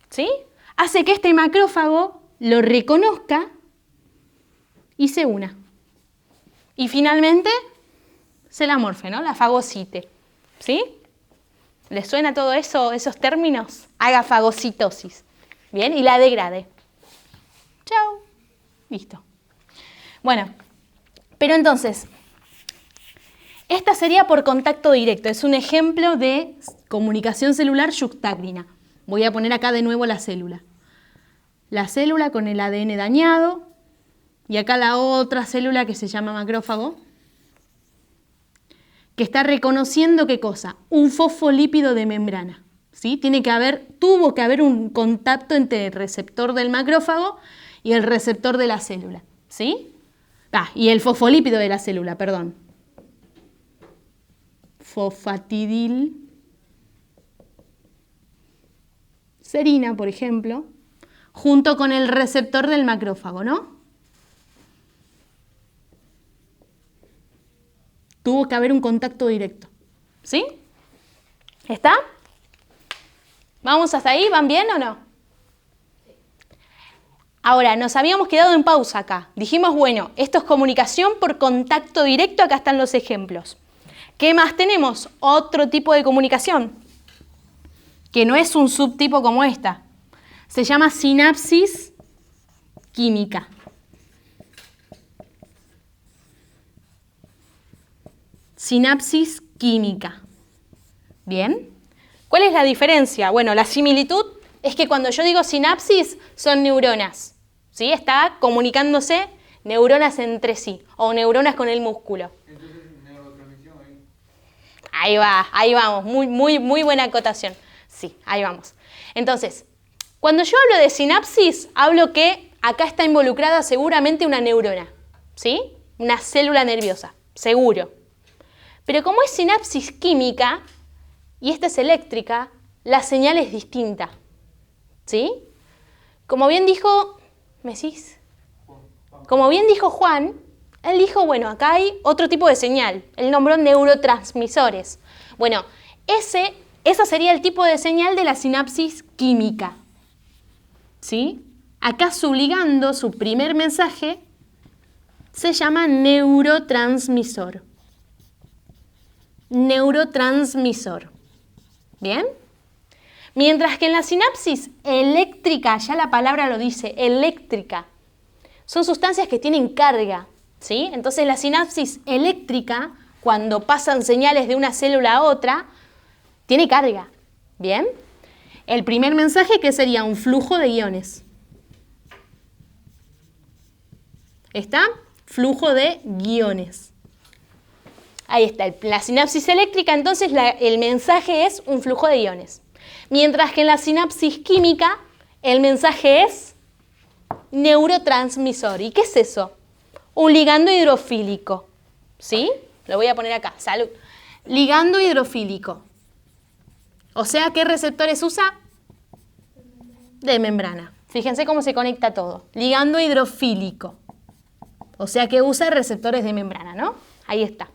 ¿sí? Hace que este macrófago lo reconozca y se una. Y finalmente se la morfe, ¿no? La fagocite, ¿sí? ¿Les suena todo eso, esos términos? Haga fagocitosis. Bien, y la degrade. Chao. Listo. Bueno, pero entonces, esta sería por contacto directo. Es un ejemplo de comunicación celular yuxtacrina. Voy a poner acá de nuevo la célula. La célula con el ADN dañado. Y acá la otra célula que se llama macrófago. Que está reconociendo ¿qué cosa? Un fosfolípido de membrana. ¿sí? Tuvo que haber un contacto entre el receptor del macrófago y el receptor de la célula, ¿sí? Y el fosfolípido de la célula, perdón. Fosfatidilserina, por ejemplo, junto con el receptor del macrófago, ¿no? Tuvo que haber un contacto directo, ¿sí? ¿Está? ¿Vamos hasta ahí? ¿Van bien o no? Ahora, nos habíamos quedado en pausa acá. Dijimos, bueno, esto es comunicación por contacto directo, acá están los ejemplos. ¿Qué más tenemos? Otro tipo de comunicación, que no es un subtipo como esta. Se llama sinapsis química. Sinapsis química. ¿Bien? ¿Cuál es la diferencia? Bueno, la similitud es que cuando yo digo sinapsis son neuronas, ¿sí? Está comunicándose neuronas entre sí o neuronas con el músculo. Entonces, neurotransmisión ahí. Ahí vamos, muy buena acotación. Sí, ahí vamos. Entonces, cuando yo hablo de sinapsis, hablo que acá está involucrada seguramente una neurona, ¿sí? Una célula nerviosa, seguro. Pero como es sinapsis química y esta es eléctrica, la señal es distinta, ¿sí? Como bien dijo, ¿me decís? Como bien dijo Juan, él dijo, bueno, acá hay otro tipo de señal. Él nombró neurotransmisores. Bueno, ese sería el tipo de señal de la sinapsis química, ¿sí? Acá su ligando, su primer mensaje, se llama neurotransmisor. Neurotransmisor. ¿Bien? Mientras que en la sinapsis eléctrica, ya la palabra lo dice, eléctrica, son sustancias que tienen carga, ¿sí? Entonces la sinapsis eléctrica, cuando pasan señales de una célula a otra, tiene carga, ¿bien? El primer mensaje, que sería un flujo de iones. ¿Está? Flujo de guiones. Ahí está, la sinapsis eléctrica, entonces el mensaje es un flujo de iones. Mientras que en la sinapsis química, el mensaje es neurotransmisor. ¿Y qué es eso? Un ligando hidrofílico, ¿sí? Lo voy a poner acá, salud. Ligando hidrofílico. O sea, ¿qué receptores usa? De membrana. Fíjense cómo se conecta todo. Ligando hidrofílico. O sea, que usa receptores de membrana, ¿no? Ahí está.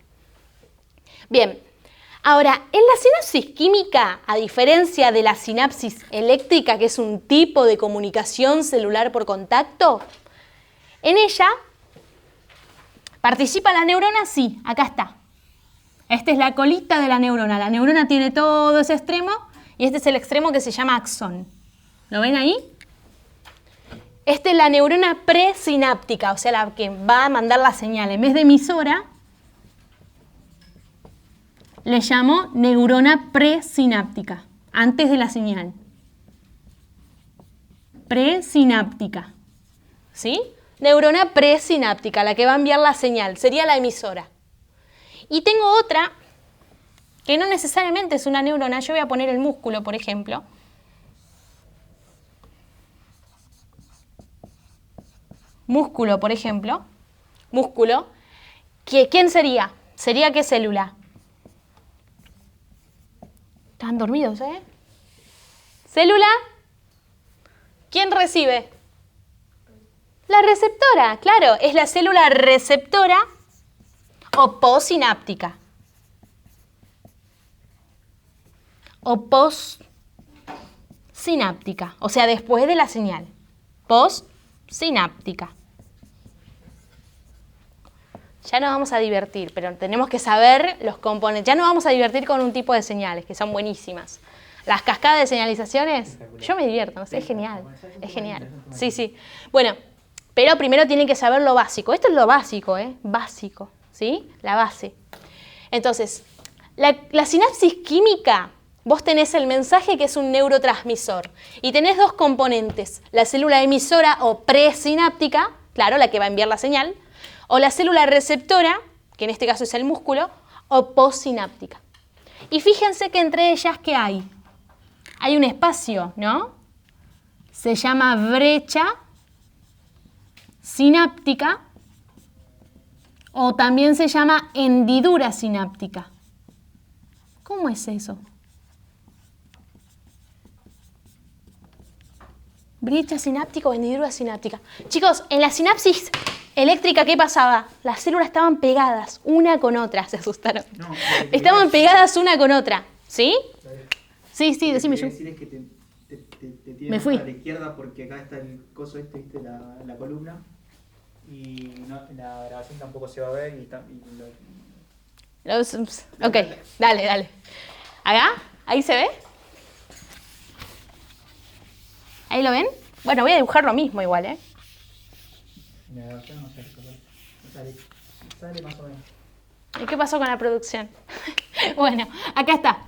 Bien, ahora, en la sinapsis química, a diferencia de la sinapsis eléctrica, que es un tipo de comunicación celular por contacto, en ella participa la neurona, sí, acá está. Esta es la colita de la neurona. La neurona tiene todo ese extremo y este es el extremo que se llama axón. ¿Lo ven ahí? Esta es la neurona presináptica, o sea, la que va a mandar la señal. En vez de emisora, le llamo neurona presináptica, antes de la señal. Presináptica, ¿sí? Neurona presináptica, la que va a enviar la señal, sería la emisora. Y tengo otra, que no necesariamente es una neurona, yo voy a poner el músculo, por ejemplo. Músculo, por ejemplo. Músculo. ¿Quién sería? ¿Sería qué célula? Están dormidos, ¿eh? ¿Célula? ¿Quién recibe? La receptora, claro, es la célula receptora o postsináptica. O postsináptica, o sea, después de la señal. Postsináptica. Ya nos vamos a divertir, pero tenemos que saber los componentes. Ya nos vamos a divertir con un tipo de señales que son buenísimas. Las cascadas de señalizaciones, yo me divierto, no sé, es genial, es genial. Sí, sí. Bueno, pero primero tienen que saber lo básico. Esto es lo básico, ¿eh? Básico, ¿sí? La base. Entonces, la sinapsis química, vos tenés el mensaje que es un neurotransmisor y tenés dos componentes, la célula emisora o presináptica, claro, la que va a enviar la señal, o la célula receptora, que en este caso es el músculo, o postsináptica. Y fíjense que entre ellas, ¿qué hay? hay un espacio, ¿no? Se llama brecha sináptica o también se llama hendidura sináptica. ¿Cómo es eso? Brecha sináptica o hendidura sináptica. Chicos, en la sinapsis eléctrica, ¿qué pasaba? Las células estaban pegadas una con otra, se asustaron. No, Estaban pegadas una con otra, ¿sí? Sí, decime yo. Lo que decir es que te tienes Me fui. a la izquierda porque acá está el coso este, ¿viste? La columna. Y no, la grabación tampoco se va a ver Ok, dale. ¿Acá? ¿Ahí se ve? ¿Ahí lo ven? Bueno, voy a dibujar lo mismo igual, ¿eh? La grabación no sale más o menos. ¿Y qué pasó con la producción? Bueno, acá está.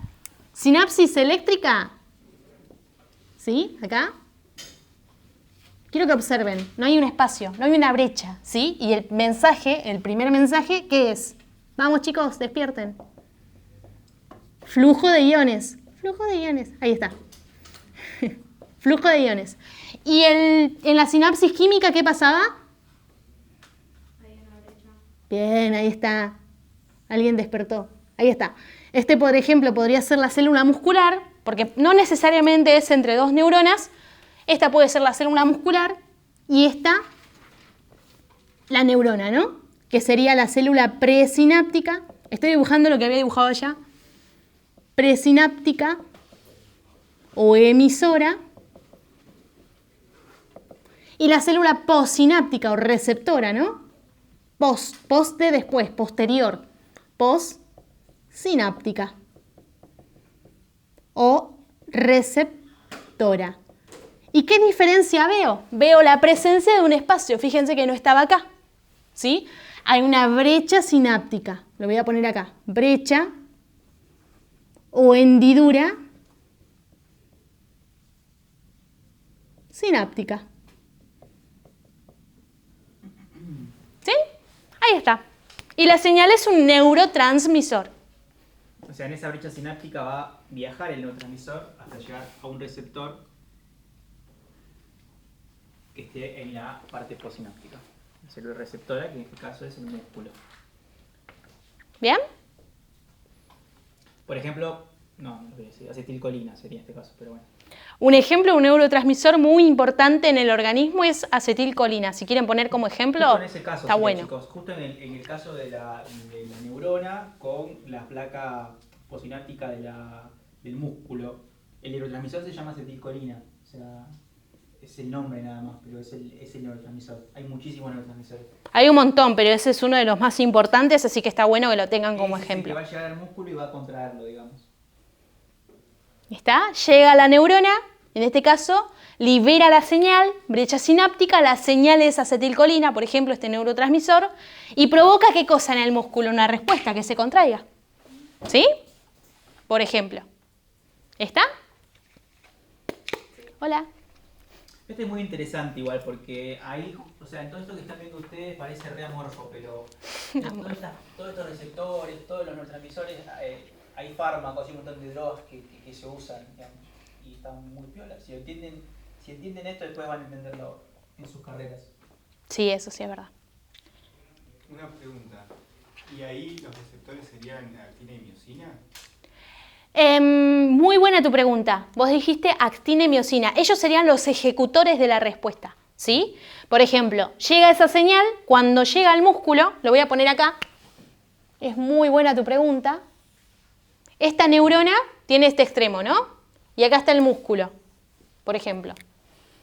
Sinapsis eléctrica. ¿Sí? Acá. Quiero que observen. No hay un espacio, no hay una brecha, ¿sí? Y el mensaje, el primer mensaje, ¿qué es? Vamos, chicos, despierten. Flujo de iones. Flujo de iones. Ahí está. Flujo de iones. ¿Y en la sinapsis química qué pasaba? Bien, ahí está. Alguien despertó. Ahí está. Este, por ejemplo, podría ser la célula muscular, porque no necesariamente es entre dos neuronas. Esta puede ser la célula muscular y esta la neurona, ¿no? Que sería la célula presináptica. Estoy dibujando lo que había dibujado allá. Presináptica o emisora. Y la célula postsináptica o receptora, ¿no? Post de después, posterior. Postsináptica o receptora. ¿Y qué diferencia veo? Veo la presencia de un espacio. Fíjense que no estaba acá, ¿sí? Hay una brecha sináptica. Lo voy a poner acá. Brecha o hendidura sináptica. ¿Sí? Ahí está. Y la señal es un neurotransmisor. O sea, en esa brecha sináptica va a viajar el neurotransmisor hasta llegar a un receptor que esté en la parte postsináptica. La célula receptora, que en este caso es el músculo. ¿Bien? Por ejemplo, no voy a decir, acetilcolina sería este caso, pero bueno. Un ejemplo, un neurotransmisor muy importante en el organismo es acetilcolina. Si quieren poner como ejemplo, Justo en ese caso, está sí, bueno. chicos, justo en el caso de la neurona con la placa postsináptica del músculo, el neurotransmisor se llama acetilcolina. O sea, es el nombre nada más, pero es el neurotransmisor. Hay muchísimos neurotransmisores. Hay un montón, pero ese es uno de los más importantes, así que está bueno que lo tengan como Ese ejemplo. Es el que va a llegar al músculo y va a contraerlo, digamos. ¿Está? Llega la neurona, en este caso, libera la señal, brecha sináptica, la señal es acetilcolina, por ejemplo, este neurotransmisor, y provoca ¿qué cosa en el músculo? Una respuesta, que se contraiga. ¿Sí? Por ejemplo. ¿Está? Hola. Este es muy interesante igual, porque ahí, o sea, en todo esto que están viendo ustedes parece re amorfo, pero todos estos receptores, todos los neurotransmisores, hay fármacos y un montón de drogas que se usan, digamos, y están muy piolas. Si entienden esto, después van a entenderlo en sus carreras. Sí, eso sí es verdad. Una pregunta. ¿Y ahí los receptores serían actina y miosina? Muy buena tu pregunta. Vos dijiste actina y miosina. Ellos serían los ejecutores de la respuesta, ¿sí? Por ejemplo, llega esa señal, cuando llega al músculo, lo voy a poner acá. Es muy buena tu pregunta. Esta neurona tiene este extremo, ¿no? Y acá está el músculo, por ejemplo.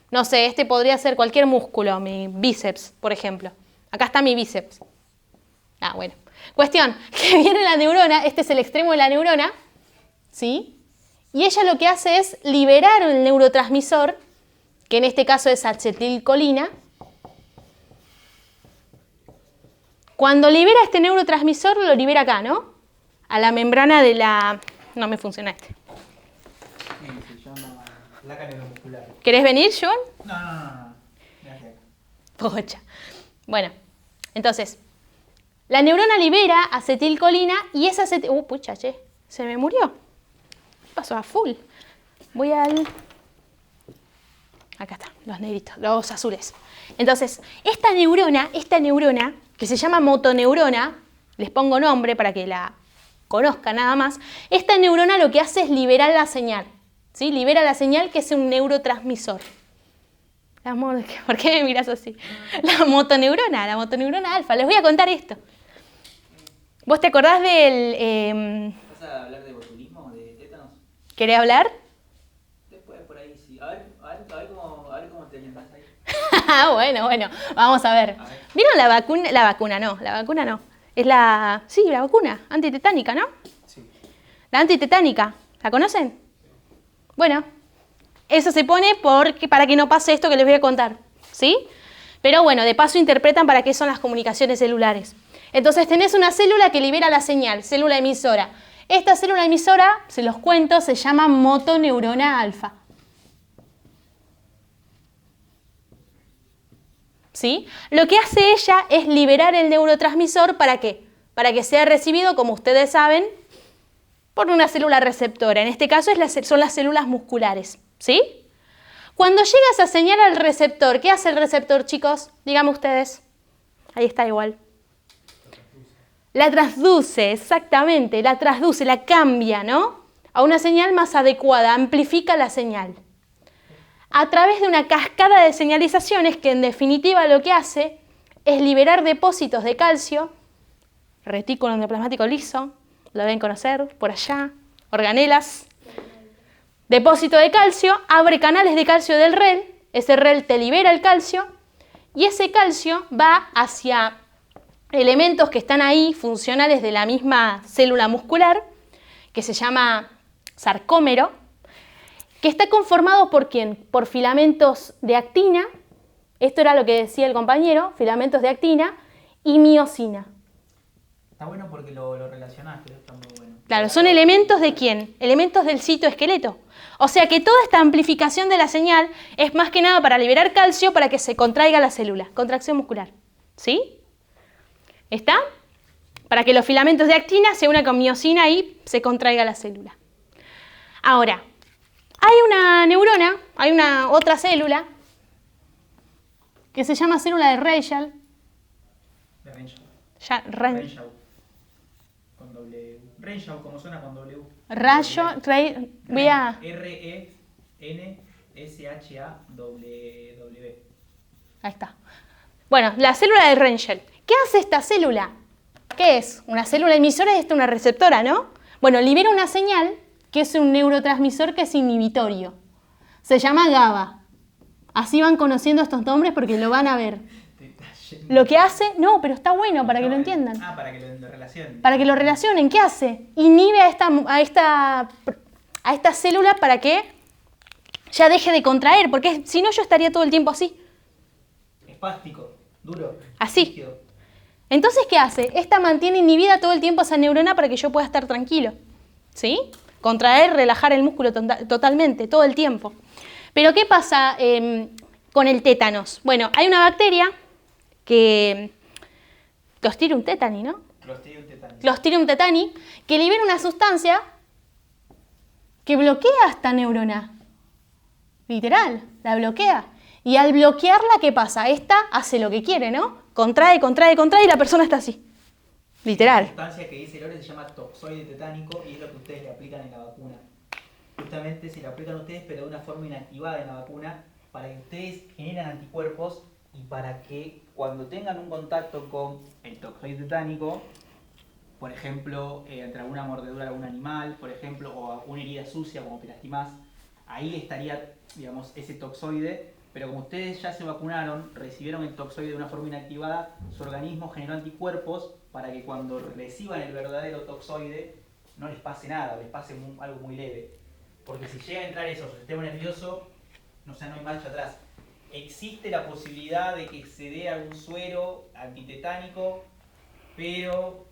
No sé, este podría ser cualquier músculo, mi bíceps, por ejemplo. Acá está mi bíceps. Ah, bueno. Cuestión, que viene la neurona, este es el extremo de la neurona, ¿sí? Y ella lo que hace es liberar el neurotransmisor, que en este caso es acetilcolina. Cuando libera este neurotransmisor, lo libera acá, ¿no? A la membrana de la... No me funciona este. Se llama placa neuromuscular. ¿Querés venir, John? No. Gracias. Pocha. Bueno, entonces, la neurona libera acetilcolina y esa pucha, che, se me murió. Pasó a full. Voy al... Acá está, los negritos, los azules. Entonces, esta neurona, que se llama motoneurona, les pongo nombre para que la conozcan nada más, esta neurona lo que hace es liberar la señal, ¿sí? Libera la señal que es un neurotransmisor. ¿Por qué me miras así? La motoneurona alfa. Les voy a contar esto. ¿Vos te acordás del... ¿Vas a hablar de botulismo, de tétanos? ¿Querés hablar? Después, por ahí, sí. A ver cómo te orientas ahí. Bueno, vamos a ver. ¿Vieron la vacuna? La vacuna no. Es la vacuna antitetánica, ¿no? Sí. La antitetánica, ¿la conocen? Bueno, eso se pone para que no pase esto que les voy a contar, ¿sí? Pero bueno, de paso interpretan para qué son las comunicaciones celulares. Entonces tenés una célula que libera la señal, célula emisora. Esta célula emisora, se los cuento, se llama motoneurona alfa. ¿Sí? Lo que hace ella es liberar el neurotransmisor, ¿para qué? Para que sea recibido, como ustedes saben, por una célula receptora. En este caso son las células musculares, ¿sí? Cuando llega esa señal al receptor, ¿qué hace el receptor, chicos? Díganme ustedes. Ahí está igual. La transduce, exactamente, la cambia, ¿no? A una señal más adecuada, amplifica la señal. A través de una cascada de señalizaciones que en definitiva lo que hace es liberar depósitos de calcio, retículo endoplasmático liso, lo deben conocer por allá, organelas, depósito de calcio, abre canales de calcio del REL, ese REL te libera el calcio y ese calcio va hacia elementos que están ahí funcionales de la misma célula muscular, que se llama sarcómero, que está conformado ¿por quién? Por filamentos de actina, esto era lo que decía el compañero, filamentos de actina y miosina. Está bueno porque lo relacionaste, está muy bueno. Claro, ¿son elementos de quién? Elementos del citoesqueleto. O sea que toda esta amplificación de la señal es más que nada para liberar calcio para que se contraiga la célula, contracción muscular. ¿Sí? ¿Está? Para que los filamentos de actina se unan con miosina y se contraiga la célula. Ahora, hay una neurona, hay una otra célula que se llama célula de Reichel. De Renshaw. Renshaw, con W. Renshaw, como suena con W. voy a... R-E-N-S-H-A-W. Ahí está. Bueno, la célula de Renshaw. ¿Qué hace esta célula? ¿Qué es? Una célula emisora y esta una receptora, ¿no? Bueno, libera una señal que es un neurotransmisor que es inhibitorio. Se llama GABA. Así van conociendo estos nombres porque lo van a ver. Lo que hace, no, pero está bueno para que lo entiendan. Para que lo relacionen. Para que lo relacionen, ¿qué hace? Inhibe a esta célula para que ya deje de contraer, porque si no yo estaría todo el tiempo así. Espástico, duro. Así. Rígido. Entonces, ¿qué hace? Esta mantiene inhibida todo el tiempo esa neurona para que yo pueda estar tranquilo. ¿Sí? Contraer, relajar el músculo totalmente, todo el tiempo. Pero ¿qué pasa con el tétanos? Bueno, hay una bacteria que Clostridium tetani, ¿no? Clostridium tetani, que libera una sustancia que bloquea esta neurona. Literal, la bloquea. Y al bloquearla, ¿qué pasa? Esta hace lo que quiere, ¿no? Contrae y la persona está así. Literal. La sustancia que dice Lore se llama toxoide tetánico y es lo que ustedes le aplican en la vacuna. Justamente se la aplican ustedes, pero de una forma inactivada en la vacuna, para que ustedes generen anticuerpos y para que cuando tengan un contacto con el toxoide tetánico, por ejemplo, entre alguna mordedura de algún animal, por ejemplo, o una herida sucia como te lastimás, ahí estaría, digamos, ese toxoide, pero como ustedes ya se vacunaron, recibieron el toxoide de una forma inactivada, su organismo generó anticuerpos para que cuando reciban el verdadero toxoide no les pase nada, les pase algo muy leve. Porque si llega a entrar eso, su sistema nervioso, no hay marcha atrás. Existe la posibilidad de que se dé algún suero antitetánico, pero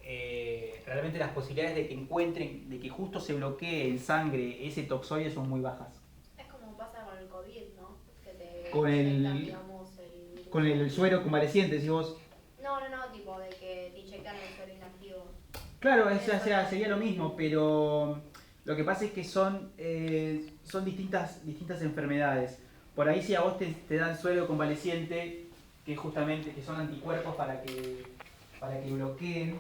realmente las posibilidades de que encuentren, de que justo se bloquee en sangre ese toxoide son muy bajas. Es como pasa con el COVID, ¿no? Que te Con inyectan, el, digamos, con el suero convaleciente, decís vos. No, tipo de que te inyectan el suero inactivo. Claro, sería lo mismo, pero Lo que pasa es que son distintas enfermedades. Por ahí si a vos te dan suero convaleciente, que justamente que son anticuerpos para que bloqueen.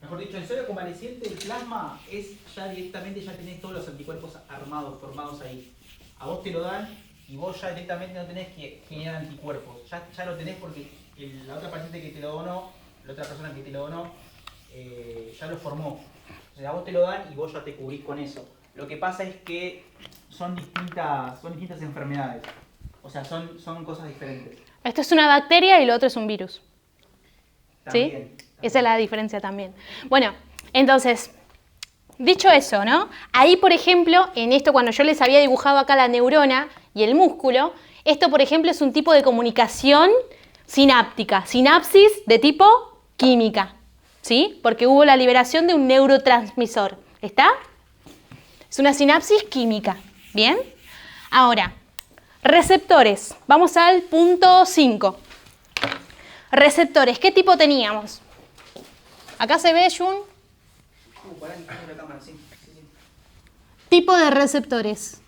Mejor dicho, el suero convaleciente, el plasma, es ya directamente, ya tenés todos los anticuerpos armados, formados ahí. A vos te lo dan y vos ya directamente no tenés que generar anticuerpos. Ya lo tenés porque la otra paciente que te lo donó, la otra persona que te lo donó, ya lo formó. O sea, a vos te lo dan y vos ya te cubrís con eso. Lo que pasa es que son distintas enfermedades. O sea, son cosas diferentes. Esto es una bacteria y lo otro es un virus. ¿Sí? También. Esa es la diferencia también. Bueno, entonces, dicho eso, ¿no? Ahí, por ejemplo, en esto cuando yo les había dibujado acá la neurona y el músculo, esto, por ejemplo, es un tipo de comunicación sináptica, sinapsis de tipo química, ¿sí? Porque hubo la liberación de un neurotransmisor. ¿Está? Es una sinapsis química. ¿Bien? Ahora, receptores. Vamos al punto 5. Receptores. ¿Qué tipo teníamos? Acá se ve, Jun. Tipo de receptores.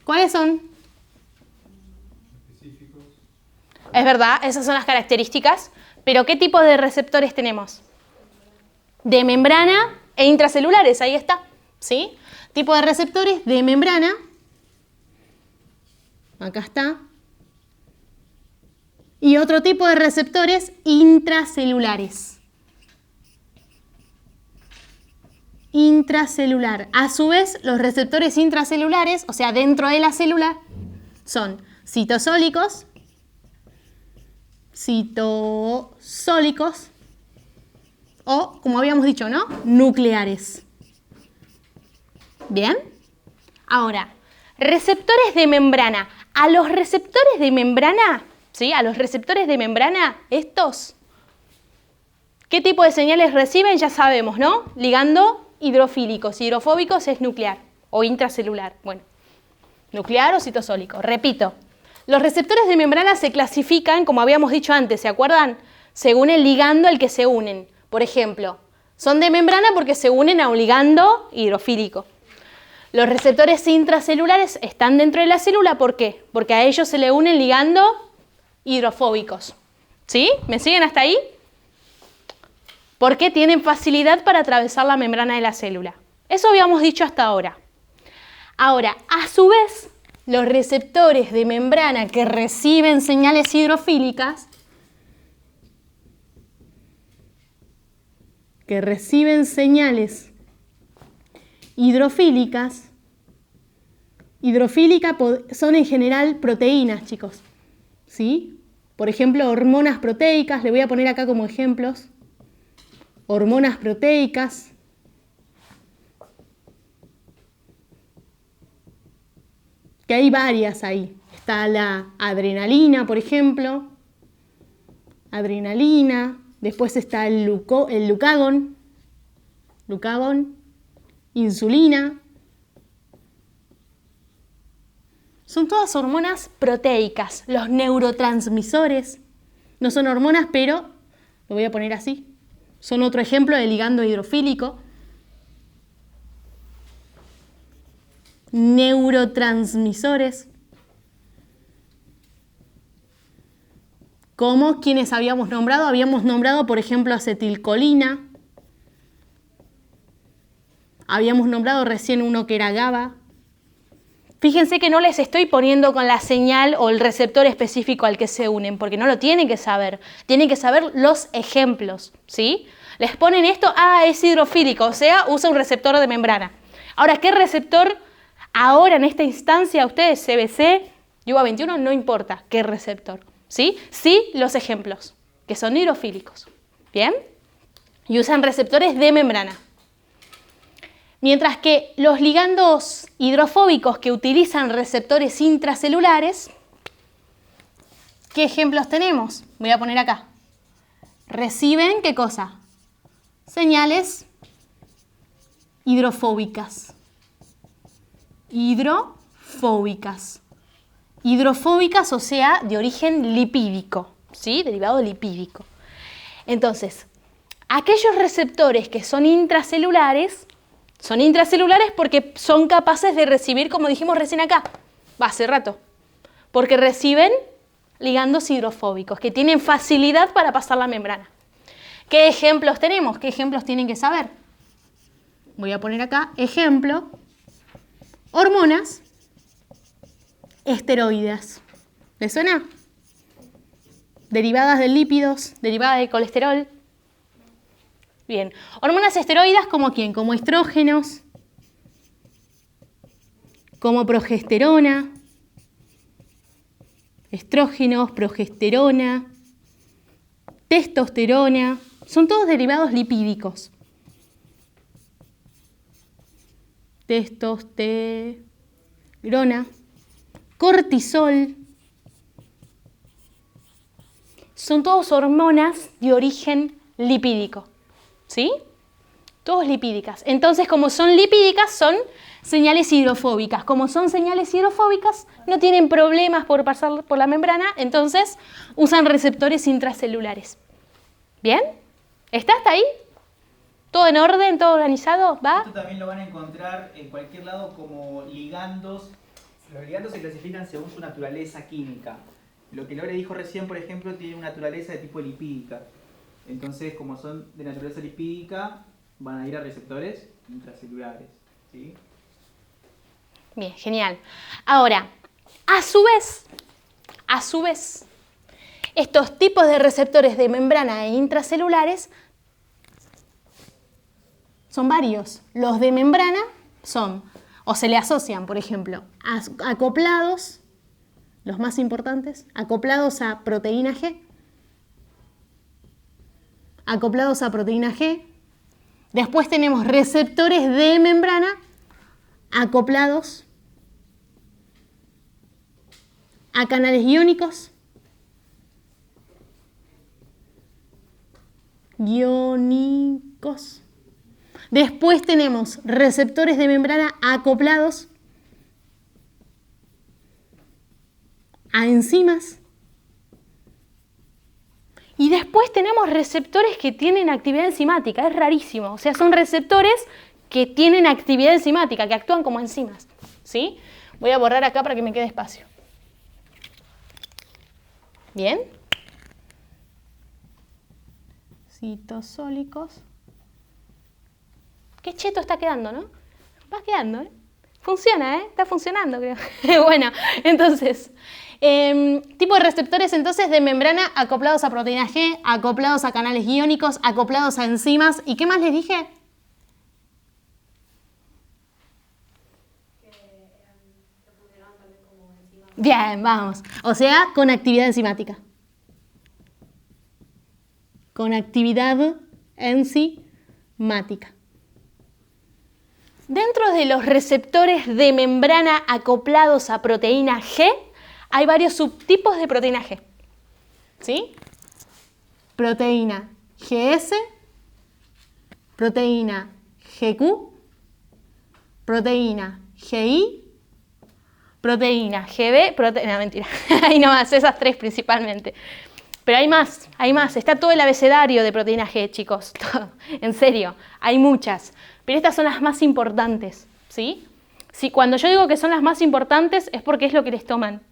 ¿Cuáles son? Específicos. Es verdad, esas son las características. Pero ¿qué tipo de receptores tenemos? De membrana e intracelulares, ahí está. ¿Sí? Tipo de receptores de membrana. Acá está. Y otro tipo de receptores intracelulares. Intracelular. A su vez, los receptores intracelulares, o sea, dentro de la célula, son citosólicos, o, como habíamos dicho, ¿no? Nucleares. ¿Bien? Ahora, receptores de membrana. A los receptores de membrana, ¿sí? A los receptores de membrana, estos, ¿qué tipo de señales reciben? Ya sabemos, ¿no? Ligando hidrofílicos. Hidrofóbicos es nuclear o intracelular. Bueno, nuclear o citosólico. Repito, los receptores de membrana se clasifican, como habíamos dicho antes, ¿se acuerdan? Según el ligando al que se unen. Por ejemplo, son de membrana porque se unen a un ligando hidrofílico. Los receptores intracelulares están dentro de la célula, ¿por qué? Porque a ellos se le unen ligando hidrofóbicos. ¿Sí? ¿Me siguen hasta ahí? Porque tienen facilidad para atravesar la membrana de la célula. Eso habíamos dicho hasta ahora. Ahora, a su vez, los receptores de membrana que reciben señales hidrofílicas, hidrofílicas son en general proteínas, chicos. ¿Sí? Por ejemplo, hormonas proteicas, le voy a poner acá como ejemplos. Hormonas proteicas. Que hay varias ahí. Está la adrenalina, por ejemplo. Adrenalina. Después está el glucagón. Insulina. Son todas hormonas proteicas. Los neurotransmisores no son hormonas, pero lo voy a poner así. Son otro ejemplo de ligando hidrofílico. Neurotransmisores. Como quienes habíamos nombrado. Habíamos nombrado, por ejemplo, acetilcolina. Habíamos nombrado recién uno que era GABA. Fíjense que no les estoy poniendo con la señal o el receptor específico al que se unen, porque no lo tienen que saber. Tienen que saber los ejemplos, ¿sí? Les ponen esto, es hidrofílico, o sea, usa un receptor de membrana. Ahora, ¿qué receptor ahora en esta instancia ustedes, CBC, UA21, no importa qué receptor, ¿sí? Sí, los ejemplos, que son hidrofílicos, ¿bien? Y usan receptores de membrana. Mientras que los ligandos hidrofóbicos que utilizan receptores intracelulares, ¿qué ejemplos tenemos? Voy a poner acá. Reciben, ¿qué cosa? Señales hidrofóbicas. Hidrofóbicas, o sea, de origen lipídico, ¿sí? Derivado lipídico. Entonces, Aquellos receptores que son intracelulares porque son capaces de recibir, como dijimos recién acá, hace rato, porque reciben ligandos hidrofóbicos, que tienen facilidad para pasar la membrana. ¿Qué ejemplos tenemos? ¿Qué ejemplos tienen que saber? Voy a poner acá, ejemplo, hormonas esteroides. ¿Les suena? Derivadas de lípidos, derivadas de colesterol. Bien, hormonas esteroides como ¿quién? Como estrógenos, como progesterona, estrógenos, progesterona, testosterona, son todos derivados lipídicos. Testosterona, cortisol, son todos hormonas de origen lipídico, ¿sí? Todos lipídicas. Entonces, como son lipídicas, son señales hidrofóbicas. Como son señales hidrofóbicas, no tienen problemas por pasar por la membrana, entonces usan receptores intracelulares. ¿Bien? ¿Está hasta ahí? ¿Todo en orden? ¿Todo organizado? ¿Va? Esto también lo van a encontrar en cualquier lado como ligandos. Los ligandos se clasifican según su naturaleza química. Lo que Lore dijo recién, por ejemplo, tiene una naturaleza de tipo lipídica. Entonces, como son de naturaleza lipídica, van a ir a receptores intracelulares, ¿sí? Bien, genial. Ahora, a su vez, estos tipos de receptores de membrana e intracelulares son varios. Los de membrana son, o se le asocian, por ejemplo, acoplados, los más importantes, acoplados a proteína G, acoplados a proteína G. Después tenemos receptores de membrana acoplados a canales iónicos, Después tenemos receptores de membrana acoplados a enzimas. Y después tenemos receptores que tienen actividad enzimática, es rarísimo. O sea, son receptores que tienen actividad enzimática, que actúan como enzimas, ¿sí? Voy a borrar acá para que me quede espacio. ¿Bien? Citosólicos. Qué cheto está quedando, ¿no? Va quedando, ¿eh? Funciona, ¿eh? Está funcionando, creo. Bueno, entonces, tipo de receptores entonces de membrana acoplados a proteína G, acoplados a canales iónicos, acoplados a enzimas. ¿Y qué más les dije? Que funcionaban también como enzimas. Bien, vamos. O sea, con actividad enzimática. Con actividad enzimática. Dentro de los receptores de membrana acoplados a proteína G, hay varios subtipos de proteína G. ¿Sí? Proteína GS, proteína GQ, proteína GI, proteína GB, no, mentira, hay nomás, esas tres principalmente. Pero hay más, está todo el abecedario de proteína G, chicos, todo. En serio, hay muchas. Pero estas son las más importantes, ¿sí? Si cuando yo digo que son las más importantes es porque es lo que les toman.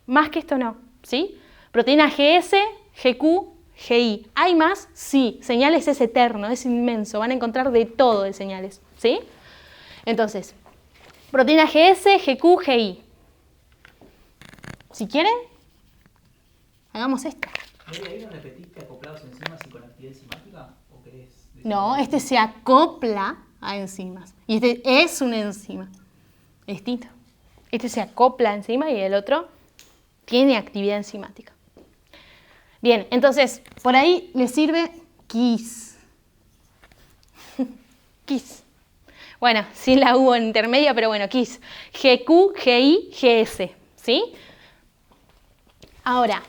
Más que esto no, ¿sí? Proteína GS, GQ, GI. ¿Hay más? Sí. Señales es eterno, es inmenso. Van a encontrar de todo de señales, ¿sí? Entonces, proteína GS, GQ, GI. Si quieren, hagamos esto. ¿Ahí no repetiste acoplados a enzimas y con actividad enzimática? ¿O querés decir No, algo? este se acopla a enzimas. Y este es una enzima. Es distinto. Este se acopla a enzima y el otro tiene actividad enzimática. Bien, entonces, por ahí les sirve KISS. KISS. Bueno, sin la U en intermedia, pero bueno, KISS. GQ, GI, GS. ¿Sí? Ahora,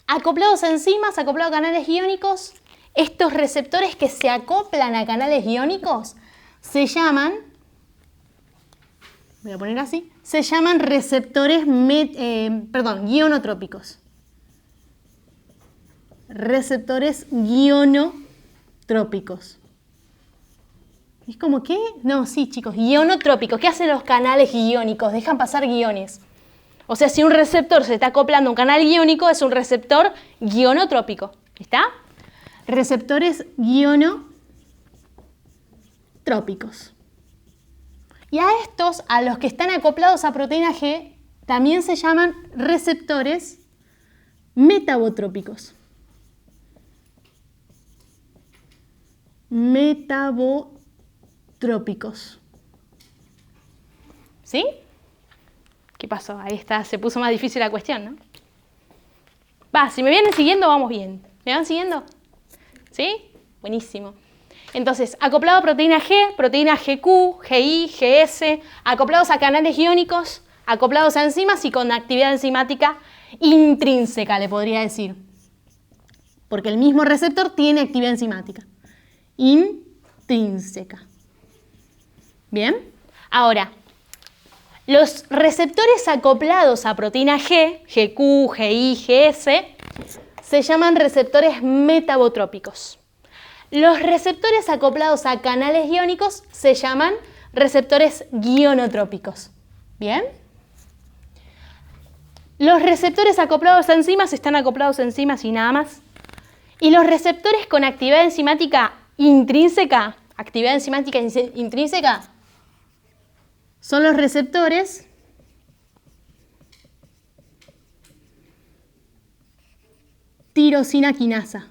acoplados a enzimas, acoplados a canales iónicos, estos receptores que se acoplan a canales iónicos se llaman, voy a poner así, se llaman receptores guionotrópicos. Receptores guionotrópicos. ionotrópicos. Es como que, no, sí chicos, ionotrópicos. ¿Qué hacen los canales iónicos? Dejan pasar guiones. O sea, si un receptor se está acoplando a un canal iónico, es un receptor ionotrópico. ¿Está? Receptores ionotrópicos. Y a estos, a los que están acoplados a proteína G, también se llaman receptores metabotrópicos. Metabotrópicos. ¿Sí? ¿Qué pasó? Ahí está, se puso más difícil la cuestión, ¿no? Va, si me vienen siguiendo, vamos bien. ¿Me van siguiendo? ¿Sí? Buenísimo. Entonces, acoplado a proteína G, proteína GQ, GI, GS, acoplados a canales iónicos, acoplados a enzimas y con actividad enzimática intrínseca, le podría decir. Porque el mismo receptor tiene actividad enzimática. Intrínseca. ¿Bien? Ahora, los receptores acoplados a proteína G, GQ, GI, GS, se llaman receptores metabotrópicos. Los receptores acoplados a canales iónicos se llaman receptores ionotrópicos. ¿Bien? Los receptores acoplados a enzimas están acoplados a enzimas y nada más. Y los receptores con actividad enzimática intrínseca, son los receptores tirosina quinasa.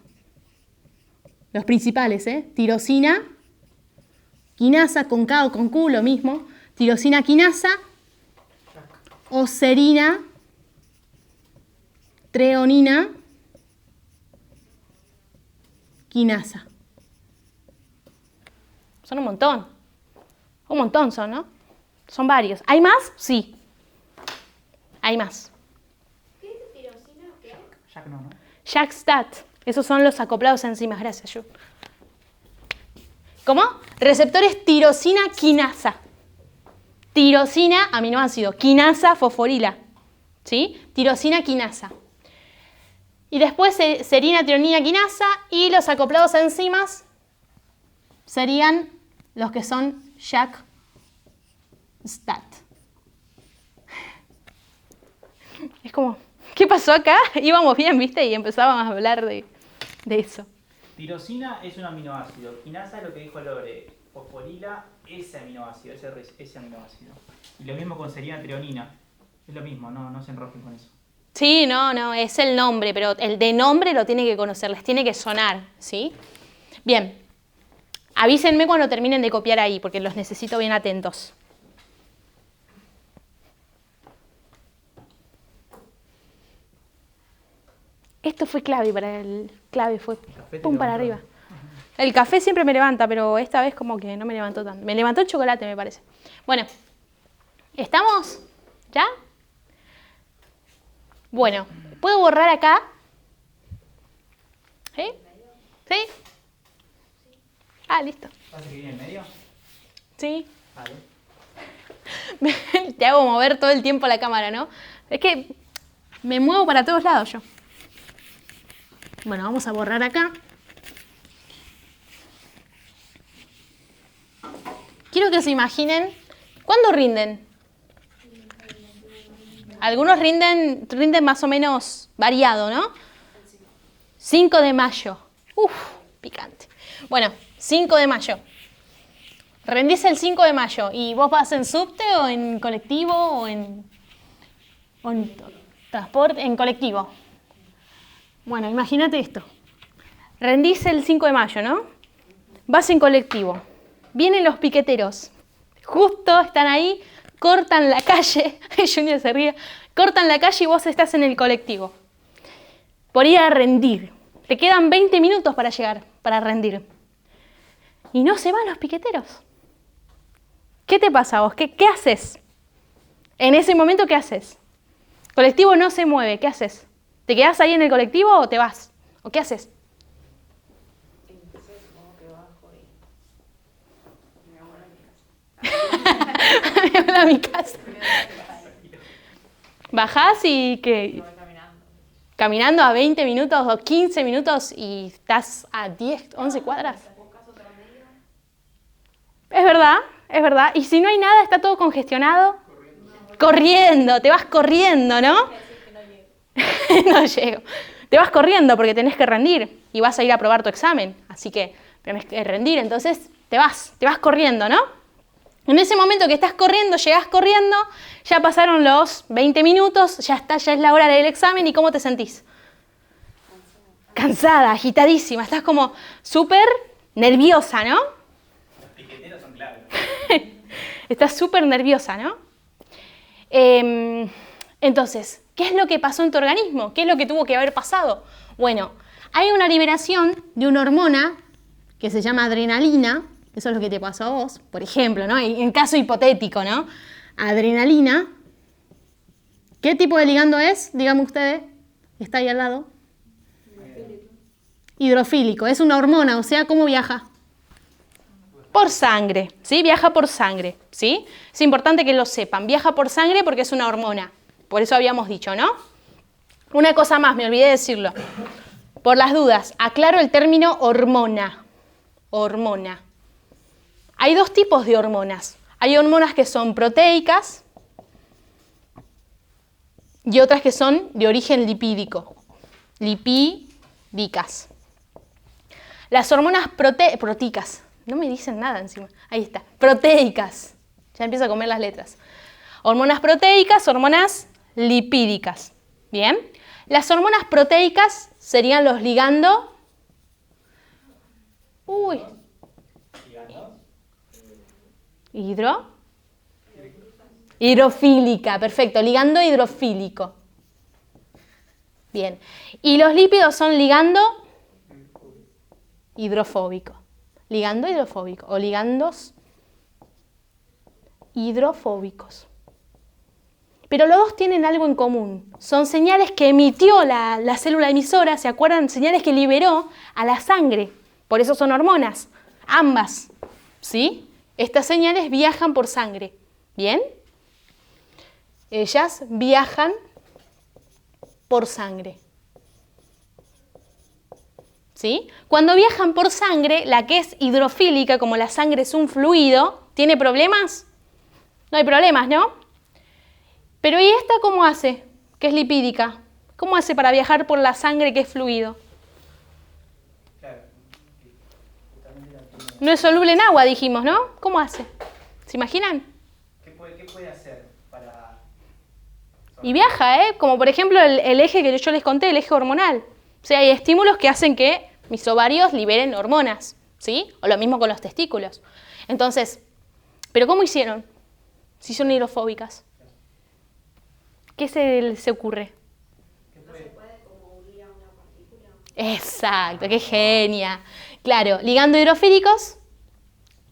Los principales, tirosina quinasa, con K o con Q, lo mismo. Tirosina quinasa o serina treonina quinasa. Son un montón. Un montón son, ¿no? Son varios. ¿Hay más? Sí. Hay más. ¿Qué es tirosina? ¿Qué? Jack no, ¿no? JAK-STAT. Esos son los acoplados a enzimas. Gracias, Yu. ¿Cómo? Receptores tirosina quinasa. Tirosina, aminoácido. Quinasa, fosforila. ¿Sí? Tirosina quinasa. Y después serina treonina quinasa. Y los acoplados a enzimas serían los que son JAK-STAT. Es como, ¿qué pasó acá? Íbamos bien, ¿viste? Y empezábamos a hablar de eso. Tirosina es un aminoácido. Quinasa es lo que dijo Lore. Fosforila, ese aminoácido. Y lo mismo con serina treonina. Es lo mismo, no se enrosquen con eso. Sí, no, es el nombre, pero el de nombre lo tiene que conocer, les tiene que sonar, ¿sí? Bien, avísenme cuando terminen de copiar ahí, porque los necesito bien atentos. Esto fue clave para el fue pum para arriba. El café siempre me levanta, pero esta vez como que no me levantó tanto. Me levantó el chocolate, me parece. Bueno, ¿estamos? ¿Ya? Bueno, ¿puedo borrar acá? ¿Sí? ¿Sí? Ah, listo. ¿Vas a seguir en el medio? Sí. Vale. Te hago mover todo el tiempo la cámara, ¿no? Es que me muevo para todos lados yo. Bueno, vamos a borrar acá. Quiero que se imaginen, ¿cuándo rinden? Algunos rinden más o menos variado, ¿no? 5 de mayo. Uf, picante. Bueno, 5 de mayo. Rendís el 5 de mayo y vos vas en subte o en colectivo o en transporte, en colectivo. Bueno, imagínate esto. Rendís el 5 de mayo, ¿no? Vas en colectivo. Vienen los piqueteros. Justo están ahí, cortan la calle. Junior se ríe. Cortan la calle y vos estás en el colectivo. Por ir a rendir. Te quedan 20 minutos para llegar, para rendir. Y no se van los piqueteros. ¿Qué te pasa vos? ¿Qué haces? En ese momento, ¿qué haces? El colectivo no se mueve. ¿Qué haces? ¿Te quedás ahí en el colectivo o te vas? ¿O qué haces? Entonces, como que bajo y me vuelvo a mi casa. Me voy a mi casa. Bajás y ¿qué? Voy caminando. caminando a 20 minutos o 15 minutos y estás a 10, 11 cuadras. Es verdad. Y si no hay nada, está todo congestionado. Corriendo, te vas corriendo, ¿no? No llego. Te vas corriendo porque tenés que rendir y vas a ir a probar tu examen. Así que tenés que rendir, entonces te vas corriendo, ¿no? En ese momento que estás corriendo, llegás corriendo, ya pasaron los 20 minutos, ya es la hora del examen y ¿cómo te sentís? Cansada, agitadísima, estás como súper nerviosa, ¿no? Los piqueteros son claves. Estás súper nerviosa, ¿no? Entonces, ¿qué es lo que pasó en tu organismo? ¿Qué es lo que tuvo que haber pasado? Bueno, hay una liberación de una hormona que se llama adrenalina. Eso es lo que te pasó a vos, por ejemplo, ¿no? En caso hipotético, ¿no? Adrenalina. ¿Qué tipo de ligando es? Díganme ustedes. Está ahí al lado. Hidrofílico. Es una hormona, o sea, ¿cómo viaja? Por sangre, ¿sí? Viaja por sangre, ¿sí? Es importante que lo sepan. Viaja por sangre porque es una hormona. Por eso habíamos dicho, ¿no? Una cosa más, me olvidé decirlo. Por las dudas, aclaro el término hormona. Hormona. Hay dos tipos de hormonas. Hay hormonas que son proteicas y otras que son de origen lipídico. Lipídicas. Las hormonas proteicas. No me dicen nada encima. Ahí está. Proteicas. Ya empiezo a comer las letras. Hormonas proteicas, hormonas lipídicas. Bien. Las hormonas proteicas serían los ligando. Hidrofílica, perfecto, ligando hidrofílico. Bien. Y los lípidos son ligando hidrofóbico. Ligando hidrofóbico o ligandos hidrofóbicos. Pero los dos tienen algo en común. Son señales que emitió la célula emisora, ¿se acuerdan? Señales que liberó a la sangre. Por eso son hormonas. Ambas, ¿sí? Estas señales viajan por sangre. ¿Bien? Ellas viajan por sangre. ¿Sí? Cuando viajan por sangre, la que es hidrofílica, como la sangre es un fluido, ¿tiene problemas? No hay problemas, ¿no? Pero ¿y esta cómo hace? Que es lipídica. ¿Cómo hace para viajar por la sangre que es fluido? No es soluble en agua, dijimos, ¿no? ¿Cómo hace? ¿Se imaginan? ¿Qué puede hacer para...? Y viaja, ¿eh? Como por ejemplo el eje que yo les conté, el eje hormonal. O sea, hay estímulos que hacen que mis ovarios liberen hormonas, ¿sí? O lo mismo con los testículos. Entonces, ¿pero cómo hicieron? Si son hidrofóbicas. ¿Qué se ocurre? ¿No se puede como unir a una partícula? Exacto, qué genia. Claro, ligando hidrofílicos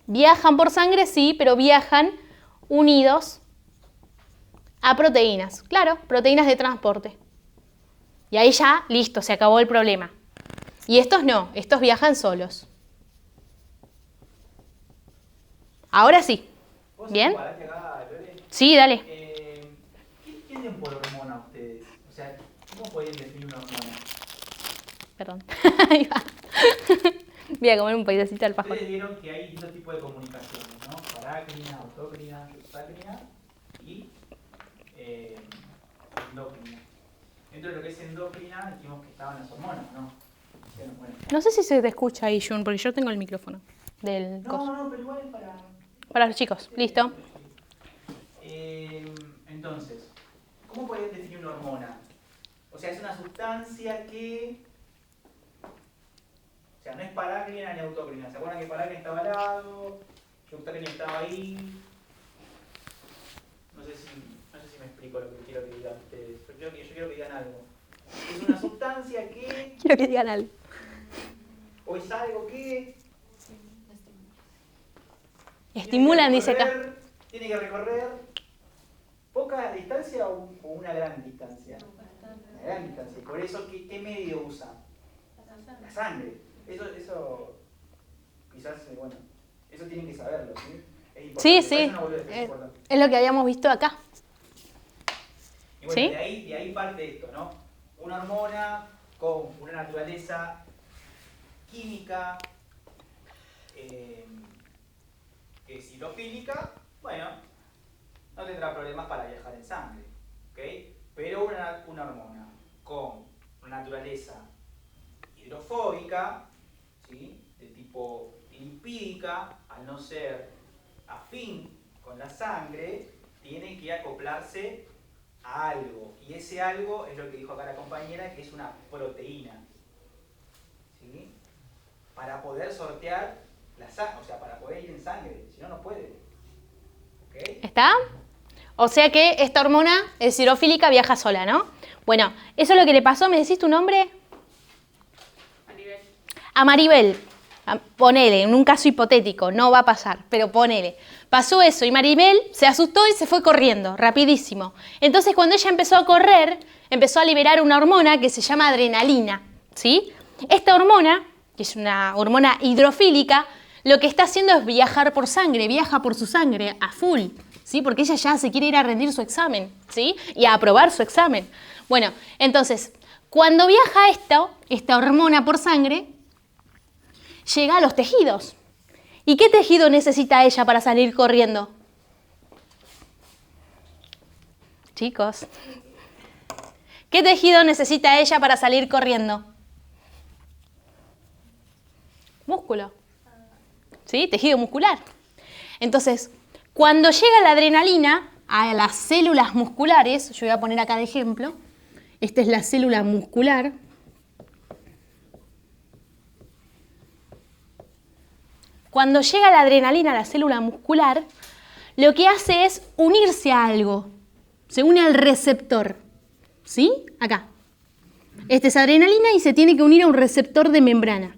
viajan por sangre, sí, pero viajan unidos a proteínas. Claro, proteínas de transporte. Y ahí ya, listo, se acabó el problema. Y estos no, estos viajan solos. Ahora sí. ¿Bien? Sí, dale. ¿Qué entienden por hormona ustedes? O sea, ¿cómo pueden definir una hormona? Perdón. Ahí va. Voy a comer un pedacito de alfajor. Ustedes vieron que hay distintos tipos de comunicaciones, ¿no? Parácrina, autócrina, exócrina y endócrina. Dentro de lo que es endócrina dijimos que estaban las hormonas, ¿no? Bueno. No sé si se te escucha ahí, Jun, porque yo tengo el micrófono del coso. No, pero igual para... Para los chicos, listo. Entonces, ¿cómo pueden definir una hormona? O sea, es una sustancia que... O sea, no es parácrina ni autócrina. ¿Se acuerdan que parácrina estaba al lado? Autócrina estaba ahí. No sé si me explico lo que quiero que digan ustedes. Pero yo quiero que digan algo. Es una sustancia que... Quiero que digan algo. O es algo que... Estimulan, dice acá. Tiene que recorrer poca distancia o una gran distancia. Una gran distancia. Y por eso, ¿qué medio usa? La sangre. Eso quizás, bueno, eso tienen que saberlo, ¿sí? Es importante. Sí, sí. Es lo que habíamos visto acá. Y bueno, ¿Sí? de ahí parte esto, ¿no? una hormona con una naturaleza química que es hidrofílica, bueno, no tendrá problemas para viajar en sangre, ¿ok? Pero una hormona con una naturaleza hidrofóbica, ¿sí?, de tipo lipídica, al no ser afín con la sangre, tiene que acoplarse a algo. Y ese algo es lo que dijo acá la compañera, que es una proteína, ¿sí?, para poder sortear la sangre, o sea, para poder ir en sangre, si no, no puede. ¿Okay? ¿Está? O sea que esta hormona eosinofílica viaja sola, ¿no? Bueno, eso es lo que le pasó. ¿Me decís tu nombre? Maribel. A Maribel. Ponele, en un caso hipotético, no va a pasar, pero ponele. Pasó eso y Maribel se asustó y se fue corriendo, rapidísimo. Entonces cuando ella empezó a correr, empezó a liberar una hormona que se llama adrenalina, ¿sí? Esta hormona, que es una hormona hidrofílica, lo que está haciendo es viajar por sangre, viaja por su sangre a full, ¿sí? Porque ella ya se quiere ir a rendir su examen, ¿sí? Y a aprobar su examen. Bueno, entonces, cuando viaja esta hormona por sangre, llega a los tejidos. ¿Y qué tejido necesita ella para salir corriendo? Chicos, ¿qué tejido necesita ella para salir corriendo? Músculo. ¿Sí? Tejido muscular. Entonces, cuando llega la adrenalina a las células musculares, yo voy a poner acá de ejemplo, esta es la célula muscular. Cuando llega la adrenalina a la célula muscular, lo que hace es unirse a algo. Se une al receptor. ¿Sí? Acá. Esta es adrenalina y se tiene que unir a un receptor de membrana.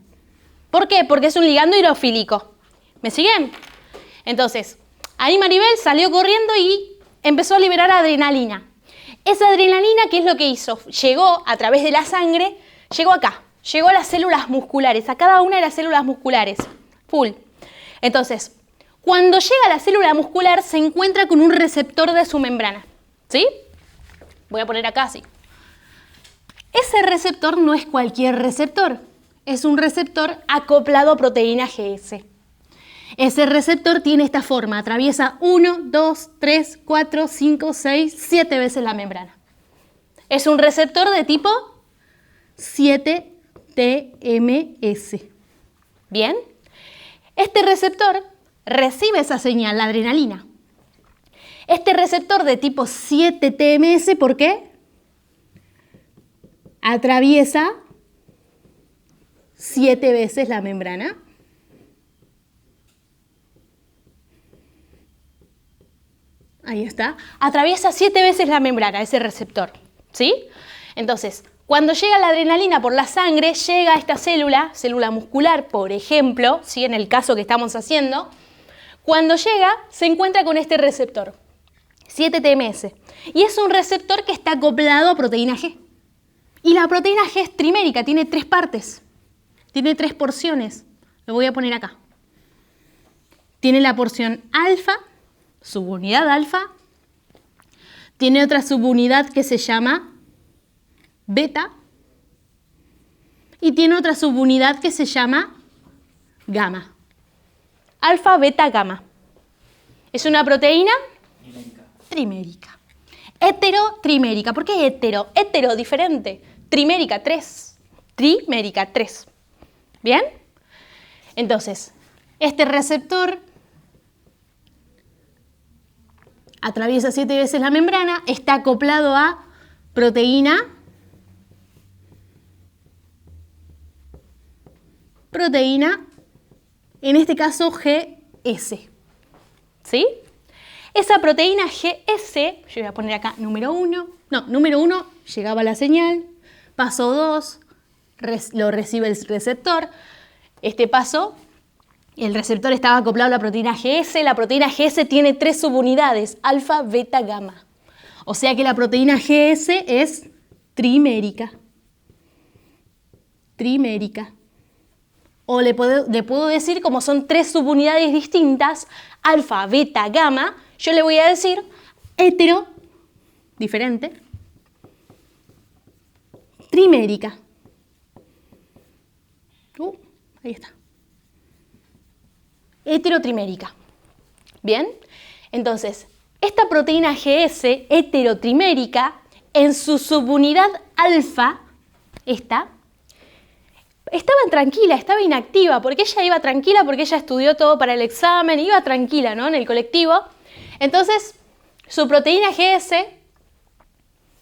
¿Por qué? Porque es un ligando hidrofílico. ¿Me siguen? Entonces, ahí Maribel salió corriendo y empezó a liberar adrenalina. Esa adrenalina, ¿qué es lo que hizo? Llegó a través de la sangre, llegó acá, llegó a las células musculares, a cada una de las células musculares. Full. Entonces, cuando llega a la célula muscular se encuentra con un receptor de su membrana. ¿Sí? Voy a poner acá así. Ese receptor no es cualquier receptor. Es un receptor acoplado a proteína GS. Ese receptor tiene esta forma. Atraviesa 1, 2, 3, 4, 5, 6, 7 veces la membrana. Es un receptor de tipo 7-TMS. ¿Bien? Este receptor recibe esa señal, la adrenalina. Este receptor de tipo 7-TMS, ¿por qué? Atraviesa 7 veces la membrana. Ahí está. Atraviesa 7 veces la membrana, ese receptor. ¿Sí? Entonces, cuando llega la adrenalina por la sangre, llega a esta célula, célula muscular, por ejemplo, ¿sí?, en el caso que estamos haciendo, cuando llega, se encuentra con este receptor, 7-TMS. Y es un receptor que está acoplado a proteína G. Y la proteína G es trimérica, tiene 3 partes. Tiene 3 porciones. Lo voy a poner acá. Tiene la porción alfa, subunidad alfa. Tiene otra subunidad que se llama beta. Y tiene otra subunidad que se llama gamma. Alfa, beta, gamma. Es una proteína trimérica. Heterotrimérica. ¿Por qué hetero? Hetero, diferente. Trimérica, 3. Trimérica, 3. ¿Bien? Entonces, este receptor atraviesa 7 veces la membrana, está acoplado a proteína en este caso GS. ¿Sí? Esa proteína GS, yo voy a poner acá número 1. No, número 1 llegaba la señal. Paso 2, lo recibe el receptor. Este paso, el receptor estaba acoplado a la proteína GS. La proteína GS tiene 3 subunidades, alfa, beta, gamma. O sea que la proteína GS es trimérica. Trimérica. O le puedo decir, como son 3 subunidades distintas, alfa, beta, gamma, yo le voy a decir hetero, diferente, trimérica. Ahí está. Heterotrimérica. Bien, entonces, esta proteína GS heterotrimérica, en su subunidad alfa, estaba tranquila, estaba inactiva, porque ella iba tranquila, porque ella estudió todo para el examen, iba tranquila, ¿no? En el colectivo. Entonces, su proteína GS,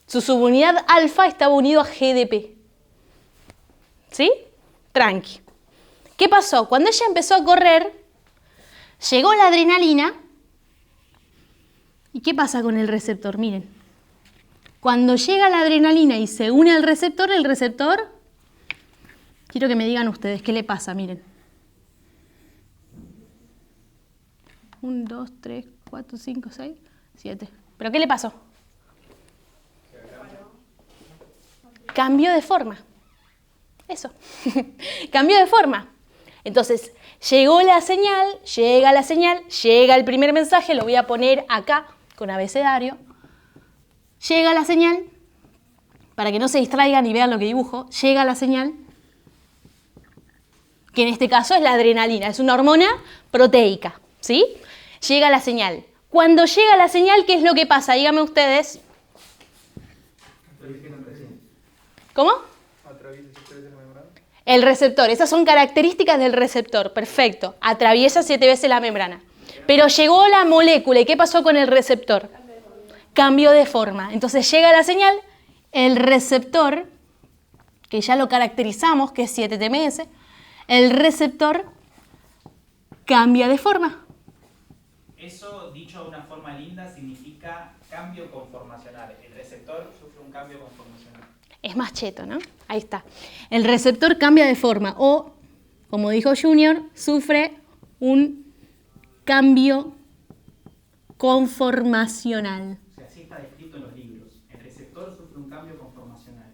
su subunidad alfa, estaba unido a GDP. ¿Sí? Tranqui. ¿Qué pasó? Cuando ella empezó a correr, llegó la adrenalina. ¿Y qué pasa con el receptor? Miren. Cuando llega la adrenalina y se une al receptor, quiero que me digan ustedes qué le pasa, miren. 1, 2, 3, 4, 5, 6, 7. ¿Pero qué le pasó? Cambió de forma. Eso. Cambió de forma. Entonces, llega la señal, llega el primer mensaje, lo voy a poner acá con abecedario. Llega la señal, para que no se distraigan y vean lo que dibujo, llega la señal, que en este caso es la adrenalina, es una hormona proteica, ¿sí? Llega la señal. Cuando llega la señal, ¿qué es lo que pasa? Díganme ustedes. ¿Cómo? El receptor, esas son características del receptor, perfecto. Atraviesa 7 veces la membrana. Pero llegó la molécula, ¿y qué pasó con el receptor? Cambio de forma. Entonces llega la señal, el receptor, que ya lo caracterizamos, que es 7-TMS, el receptor cambia de forma. Eso, dicho de una forma linda, significa cambio conformacional. El receptor sufre un cambio conformacional. Es más cheto, ¿no? Ahí está. El receptor cambia de forma o, como dijo Junior, sufre un cambio conformacional. O sea, así está descrito en los libros. El receptor sufre un cambio conformacional.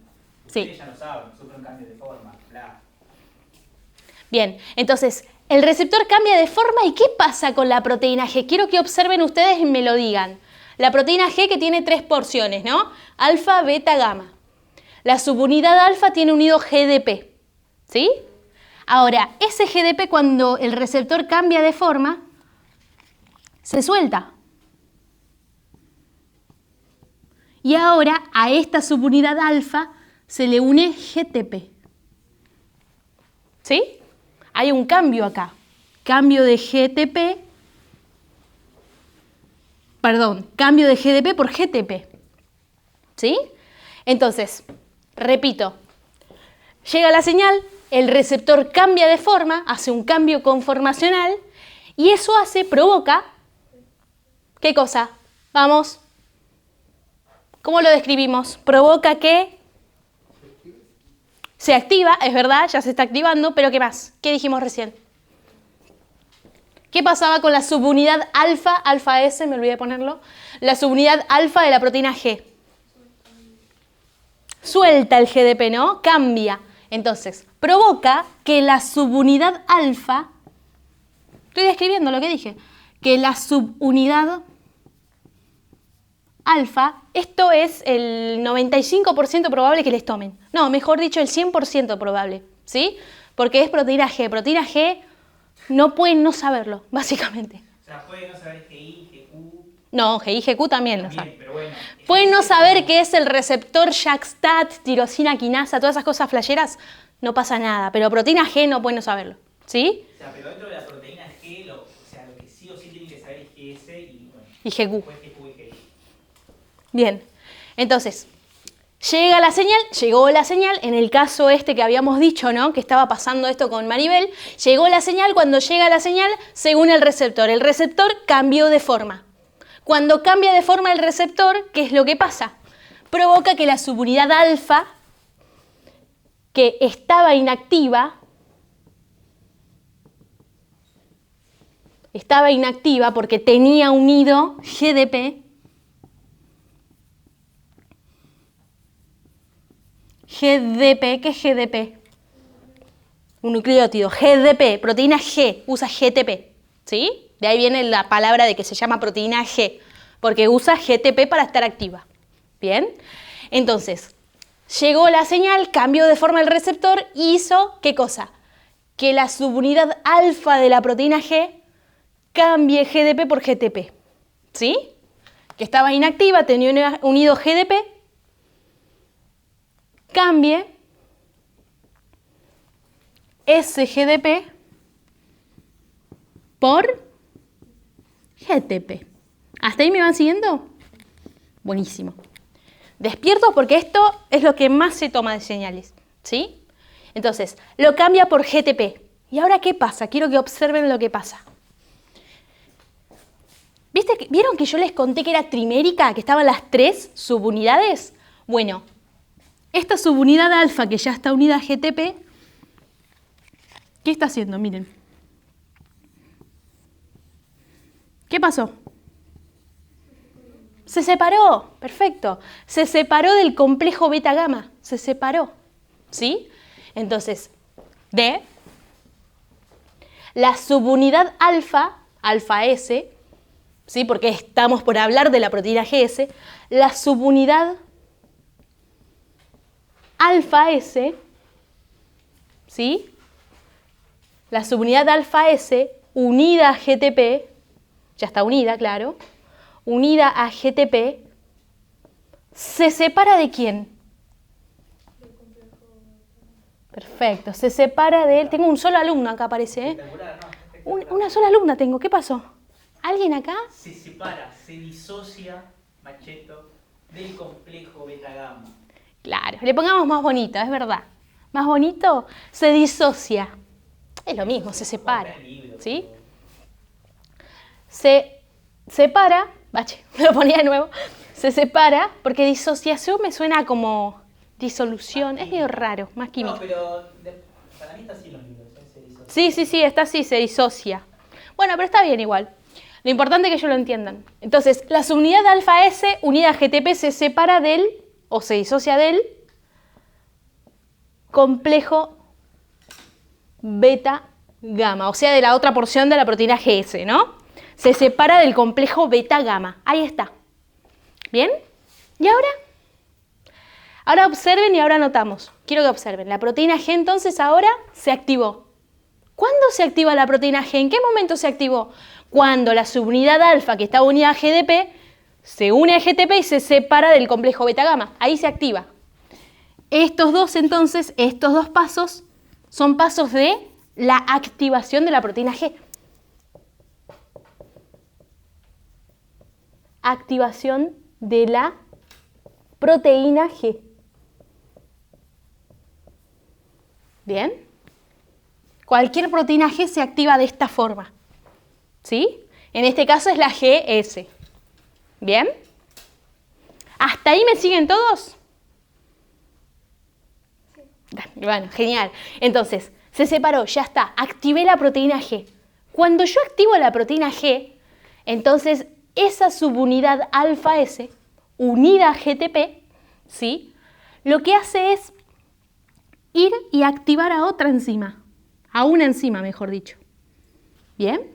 Sí. Ustedes ya lo saben, sufre un cambio de forma, claro. Bien, entonces, el receptor cambia de forma y ¿qué pasa con la proteína G? Quiero que observen ustedes y me lo digan. La proteína G que tiene 3 porciones, ¿no? Alfa, beta, gamma. La subunidad alfa tiene unido GDP, ¿sí? Ahora, ese GDP cuando el receptor cambia de forma, se suelta. Y ahora a esta subunidad alfa se le une GTP. ¿Sí? Hay un cambio acá. Cambio de GTP, cambio de GDP por GTP. ¿Sí? Entonces, repito, llega la señal, el receptor cambia de forma, hace un cambio conformacional y eso provoca, ¿qué cosa? Vamos, ¿cómo lo describimos? Provoca que se activa, es verdad, ya se está activando, pero ¿qué más? ¿Qué dijimos recién? ¿Qué pasaba con la subunidad alfa, alfa S, me olvidé de ponerlo, la subunidad alfa de la proteína G? Suelta el GDP, ¿no? Cambia. Entonces, provoca que la subunidad alfa, estoy describiendo lo que dije, que la subunidad alfa, esto es el 95% probable que les tomen. No, mejor dicho, el 100% probable, ¿sí? Porque es proteína G. Proteína G no pueden no saberlo, básicamente. O sea, puede no saber GI, GQ. No, GI, GQ también lo saben. Pero bueno. ¿Pueden no saber qué es el receptor JAK-STAT, tirosina quinasa, todas esas cosas flasheras? No pasa nada, pero proteína G no pueden no saberlo, ¿sí? O sea, pero dentro de la proteína G, lo que sí o sí tienen que saber es GS y, bueno, Y GQ. después GQ y GI. Bien, entonces, llegó la señal, en el caso este que habíamos dicho, ¿no? Que estaba pasando esto con Maribel, llegó la señal, cuando llega la señal, se une el receptor cambió de forma. Cuando cambia de forma el receptor, ¿qué es lo que pasa? Provoca que la subunidad alfa, que estaba inactiva porque tenía unido GDP, ¿qué es GDP? Un nucleótido, GDP, proteína G, usa GTP, ¿sí? De ahí viene la palabra de que se llama proteína G, porque usa GTP para estar activa. Bien, entonces, llegó la señal, cambió de forma el receptor y hizo, ¿qué cosa? Que la subunidad alfa de la proteína G cambie GDP por GTP. ¿Sí? Que estaba inactiva, tenía unido GDP, cambie ese GDP por GTP. ¿Hasta ahí me van siguiendo? Buenísimo. Despierto porque esto es lo que más se toma de señales, ¿sí? Entonces, lo cambia por GTP. ¿Y ahora qué pasa? Quiero que observen lo que pasa. ¿Vieron que yo les conté que era trimérica, que estaban las 3 subunidades? Bueno, esta subunidad alfa que ya está unida a GTP, ¿qué está haciendo? Miren. ¿Qué pasó? Se separó, perfecto. Se separó del complejo beta-gamma, se separó, ¿sí? Entonces, de la subunidad alfa, alfa S, ¿sí? Porque estamos por hablar de la proteína GS, la subunidad alfa S, ¿sí? La subunidad alfa S unida a GTP, ya está unida, claro, unida a GTP, ¿se separa de quién? Perfecto, se separa de él. Tengo un solo alumno acá, parece, ¿eh? Una sola alumna tengo, ¿qué pasó? ¿Alguien acá? Se separa, se disocia, Macheto, del complejo beta-gamma. Claro, le pongamos más bonito, es verdad. Más bonito, se disocia. Es lo mismo, se separa, ¿sí? Se separa, bache, me lo ponía de nuevo. Se separa, porque disociación me suena como disolución, es medio raro, más químico. No, pero para mí está así en los libros, se disocia. Sí, está así, se disocia. Bueno, pero está bien igual. Lo importante es que ellos lo entiendan. Entonces, la subunidad alfa S unida a GTP se separa del, o se disocia del, complejo beta-gamma, o sea, de la otra porción de la proteína GS, ¿no? Se separa del complejo beta-gamma. Ahí está. ¿Bien? ¿Y ahora? Ahora observen y ahora notamos. Quiero que observen. La proteína G entonces ahora se activó. ¿Cuándo se activa la proteína G? ¿En qué momento se activó? Cuando la subunidad alfa que está unida a GDP se une a GTP y se separa del complejo beta-gamma. Ahí se activa. Estos dos entonces, estos dos pasos son pasos de la activación de la proteína G. Activación de la proteína G. ¿Bien? Cualquier proteína G se activa de esta forma. ¿Sí? En este caso es la GS. ¿Bien? ¿Hasta ahí me siguen todos? Sí. Bueno, genial. Entonces, se separó, ya está. Activé la proteína G. Cuando yo activo la proteína G, entonces esa subunidad alfa S unida a GTP, ¿sí? Lo que hace es ir y activar a otra enzima. A una enzima, mejor dicho. ¿Bien?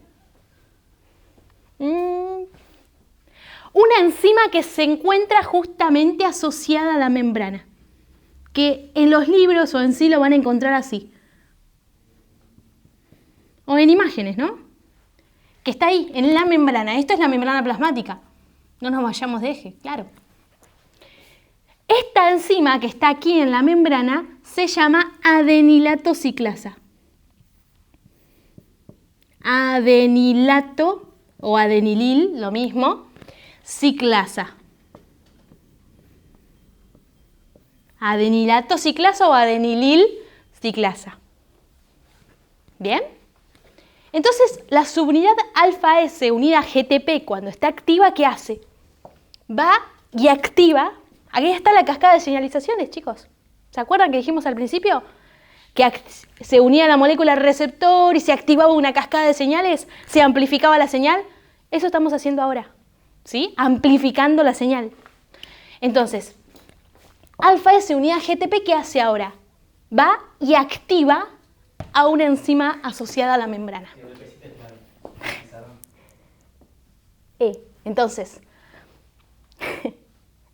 Una enzima que se encuentra justamente asociada a la membrana, que en los libros o en sí lo van a encontrar así, o en imágenes, ¿no? Que está ahí, en la membrana. Esto es la membrana plasmática. No nos vayamos de eje, claro. Esta enzima que está aquí en la membrana se llama adenilato ciclasa. Adenilato o adenilil, lo mismo, ciclasa. Adenilato ciclasa o adenilil ciclasa. ¿Bien? Entonces, la subunidad alfa S unida a GTP, cuando está activa, ¿qué hace? Va y activa. Aquí está la cascada de señalizaciones, chicos. ¿Se acuerdan que dijimos al principio? Que se unía la molécula al receptor y se activaba una cascada de señales, se amplificaba la señal. Eso estamos haciendo ahora, ¿sí? Amplificando la señal. Entonces, alfa S unida a GTP, ¿qué hace ahora? Va y activa a una enzima asociada a la membrana. Entonces,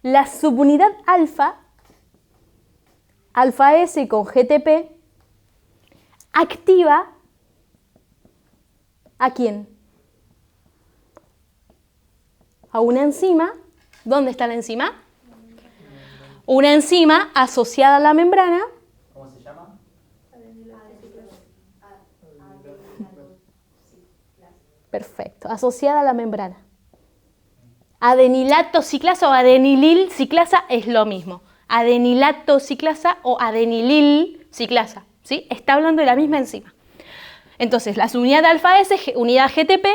la subunidad alfa alfa S con GTP activa ¿a quién? A una enzima. ¿Dónde está la enzima? Una enzima asociada a la membrana. ¿Cómo se llama? Perfecto, asociada a la membrana. Adenilato ciclasa o adenilil ciclasa es lo mismo. Adenilato ciclasa o adenilil ciclasa, ¿sí? Está hablando de la misma enzima. Entonces, la unidad alfa S, unidad GTP,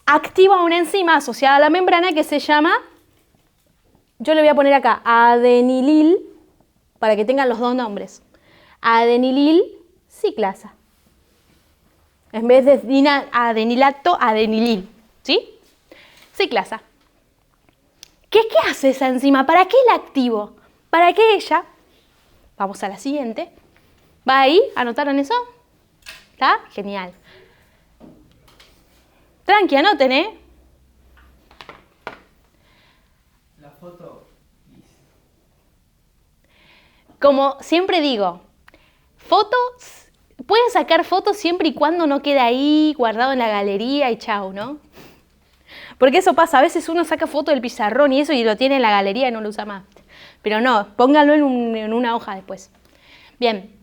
activa una enzima asociada a la membrana que se llama, yo le voy a poner acá, adenilil, para que tengan los dos nombres. Adenilil ciclasa. En vez de adenilato, adenilil, ¿sí? Ciclasa. ¿Qué hace esa enzima? ¿Para qué la activo? Para que ella, vamos a la siguiente, ¿va ahí? ¿Anotaron eso? ¿Está? Genial. Tranqui, anoten, ¿eh? La foto. Como siempre digo, fotos, pueden sacar fotos siempre y cuando no quede ahí guardado en la galería y chau, ¿no? Porque eso pasa, a veces uno saca foto del pizarrón y eso y lo tiene en la galería y no lo usa más. Pero no, pónganlo en una hoja después. Bien.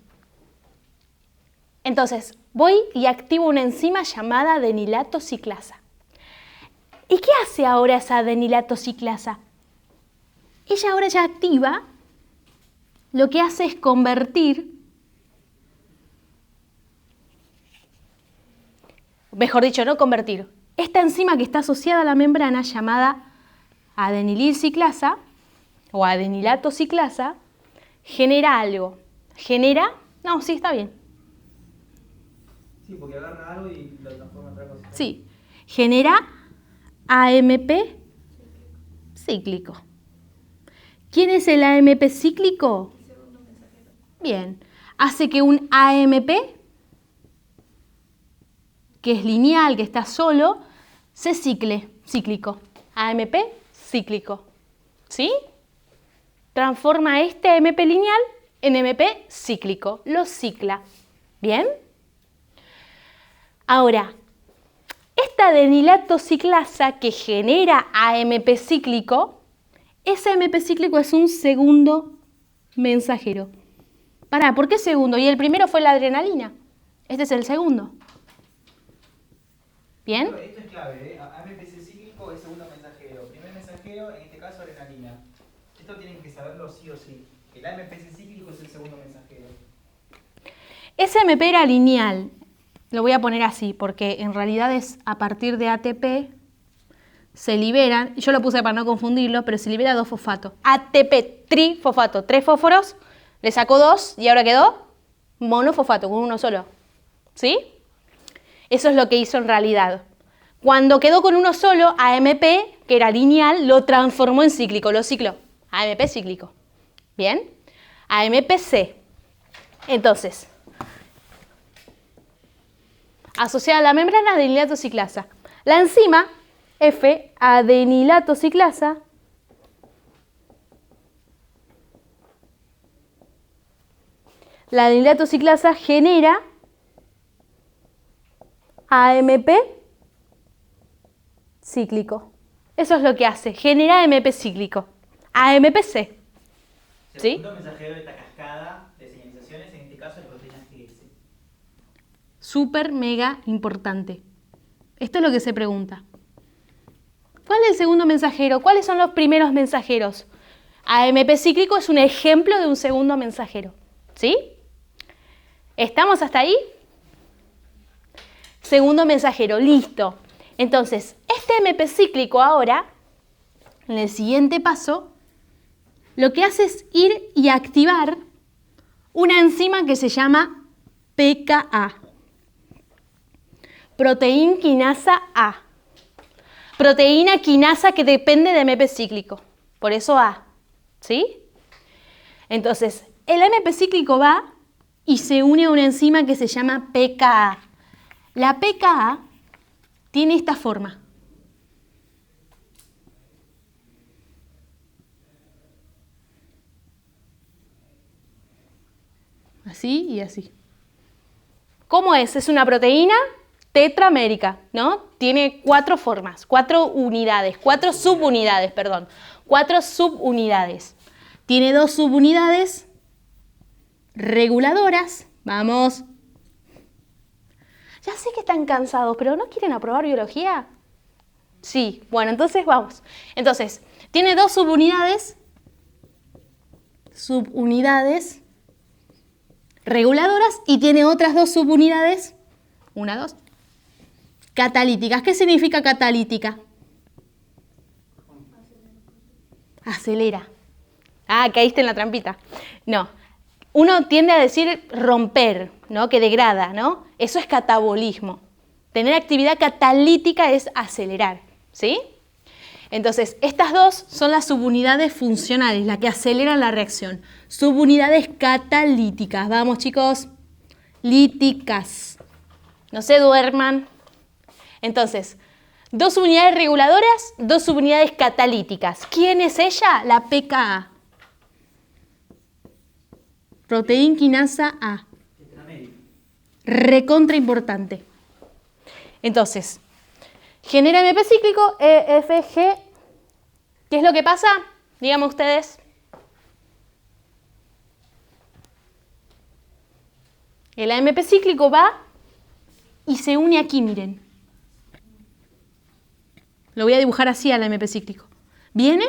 Entonces, voy y activo una enzima llamada adenilato ciclasa. ¿Y qué hace ahora esa adenilato ciclasa? Ella ahora ya activa, lo que hace es convertir, mejor dicho, no convertir, esta enzima que está asociada a la membrana llamada adenilil ciclasa o adenilato ciclasa, genera algo. ¿Genera? No, sí, está bien. Sí, porque agarra algo y lo transforma en otra cosa. Sí, genera AMP cíclico. ¿Quién es el AMP cíclico? Bien, hace que un AMP, que es lineal, que está solo, se cicle, cíclico. AMP cíclico. ¿Sí? Transforma este AMP lineal en AMP cíclico. Lo cicla. ¿Bien? Ahora, esta adenilato ciclasa que genera AMP cíclico, ese AMP cíclico es un segundo mensajero. Pará, ¿por qué segundo? Y el primero fue la adrenalina. Este es el segundo. ¿Bien? Esto es clave, ¿eh? AMPC cíclico es segundo mensajero. Primer mensajero, en este caso, adrenalina. Esto tienen que saberlo sí o sí. El AMPC cíclico es el segundo mensajero. Ese AMP era lineal. Lo voy a poner así, porque en realidad es a partir de ATP se liberan, yo lo puse para no confundirlo, pero se libera 2 fosfatos. ATP trifosfato, 3 fósforos, le sacó 2 y ahora quedó monofosfato con uno solo. ¿Sí? Eso es lo que hizo en realidad. Cuando quedó con uno solo, AMP, que era lineal, lo transformó en cíclico, lo cicló. AMP cíclico. ¿Bien? AMPC. Entonces, asociada a la membrana, adenilato ciclasa. La enzima F-adenilato ciclasa la adenilato ciclasa genera AMP cíclico. Eso es lo que hace, genera AMP cíclico. AMPC. ¿Sí? Segundo mensajero de esta cascada de señalizaciones, en este caso la proteína GS. Súper mega importante. Esto es lo que se pregunta. ¿Cuál es el segundo mensajero? ¿Cuáles son los primeros mensajeros? AMP cíclico es un ejemplo de un segundo mensajero. ¿Sí? ¿Estamos hasta ahí? Segundo mensajero, listo. Entonces, este AMP cíclico ahora, en el siguiente paso, lo que hace es ir y activar una enzima que se llama PKA. Proteína quinasa A. Proteína quinasa que depende de AMP cíclico. Por eso A. ¿Sí? Entonces, el AMP cíclico va y se une a una enzima que se llama PKA. La PKA tiene esta forma. Así y así. ¿Cómo es? Es una proteína tetramérica, ¿no? Tiene 4 formas, 4 unidades, 4 subunidades, perdón. 4 subunidades. Tiene 2 subunidades reguladoras. Vamos. Ya sé que están cansados, pero ¿no quieren aprobar biología? Sí, bueno, entonces vamos. Entonces, tiene 2 subunidades reguladoras y tiene otras 2 subunidades, 1, 2, catalíticas. ¿Qué significa catalítica? Acelera. Ah, caíste en la trampita. No. Uno tiende a decir romper, ¿no? Que degrada, ¿no? Eso es catabolismo. Tener actividad catalítica es acelerar, ¿sí? Entonces, estas 2 son las subunidades funcionales, las que aceleran la reacción. Subunidades catalíticas. Vamos, chicos. Líticas. No se duerman. Entonces, 2 subunidades reguladoras, 2 subunidades catalíticas. ¿Quién es ella? La pKa. Proteína quinasa A. Recontra importante. Entonces, genera MP cíclico, EFG. ¿Qué es lo que pasa? Díganme ustedes. El AMP cíclico va y se une aquí, miren. Lo voy a dibujar así al AMP cíclico. Viene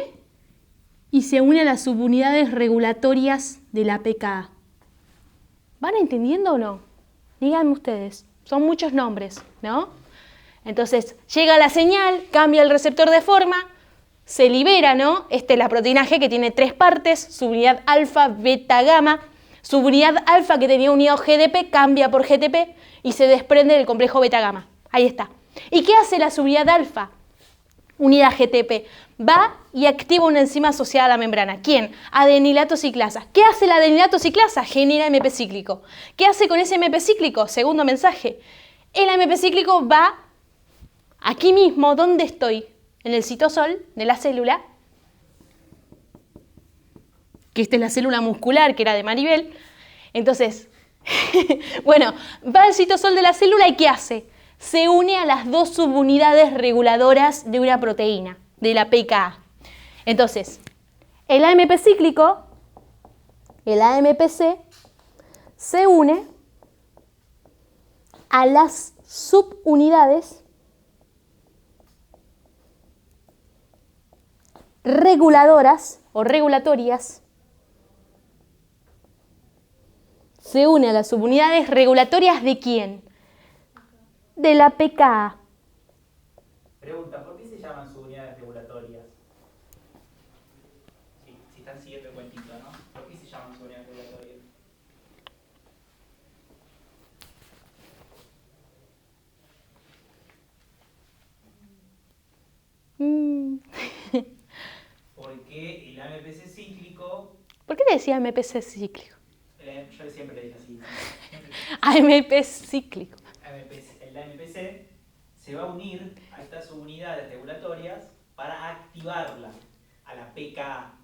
y se une a las subunidades regulatorias de la pKa. ¿Van entendiendo o no? Díganme ustedes. Son muchos nombres, ¿no? Entonces, llega la señal, cambia el receptor de forma, se libera, ¿no? Esta es la proteína G que tiene 3 partes, subunidad alfa, beta, gamma. Subunidad alfa que tenía unido GDP cambia por GTP y se desprende del complejo beta-gamma. Ahí está. ¿Y qué hace la subunidad alfa? Unida GTP. Va y activa una enzima asociada a la membrana. ¿Quién? Adenilato ciclasa. ¿Qué hace la adenilato ciclasa? Genera MP cíclico. ¿Qué hace con ese MP cíclico? Segundo mensaje. El MP cíclico va aquí mismo, ¿dónde estoy? En el citosol de la célula, que esta es la célula muscular que era de Maribel. Entonces, bueno, va al citosol de la célula y ¿qué hace? Se une a las 2 subunidades reguladoras de una proteína, de la pKa. Entonces, el AMP cíclico, el AMPC, se une a las subunidades reguladoras o regulatorias. Se une a las subunidades regulatorias ¿de quién? De la pKa. Pregunta, ¿por qué se llaman subunidades regulatorias? Si están siguiendo el cuentito, ¿no? ¿Por qué se llaman subunidades regulatorias? Porque el AMPC cíclico... ¿Por qué le decía AMPC cíclico? Yo siempre le dije así. AMP cíclico. El AMPC se va a unir a estas subunidades regulatorias para activarla, a la pKa.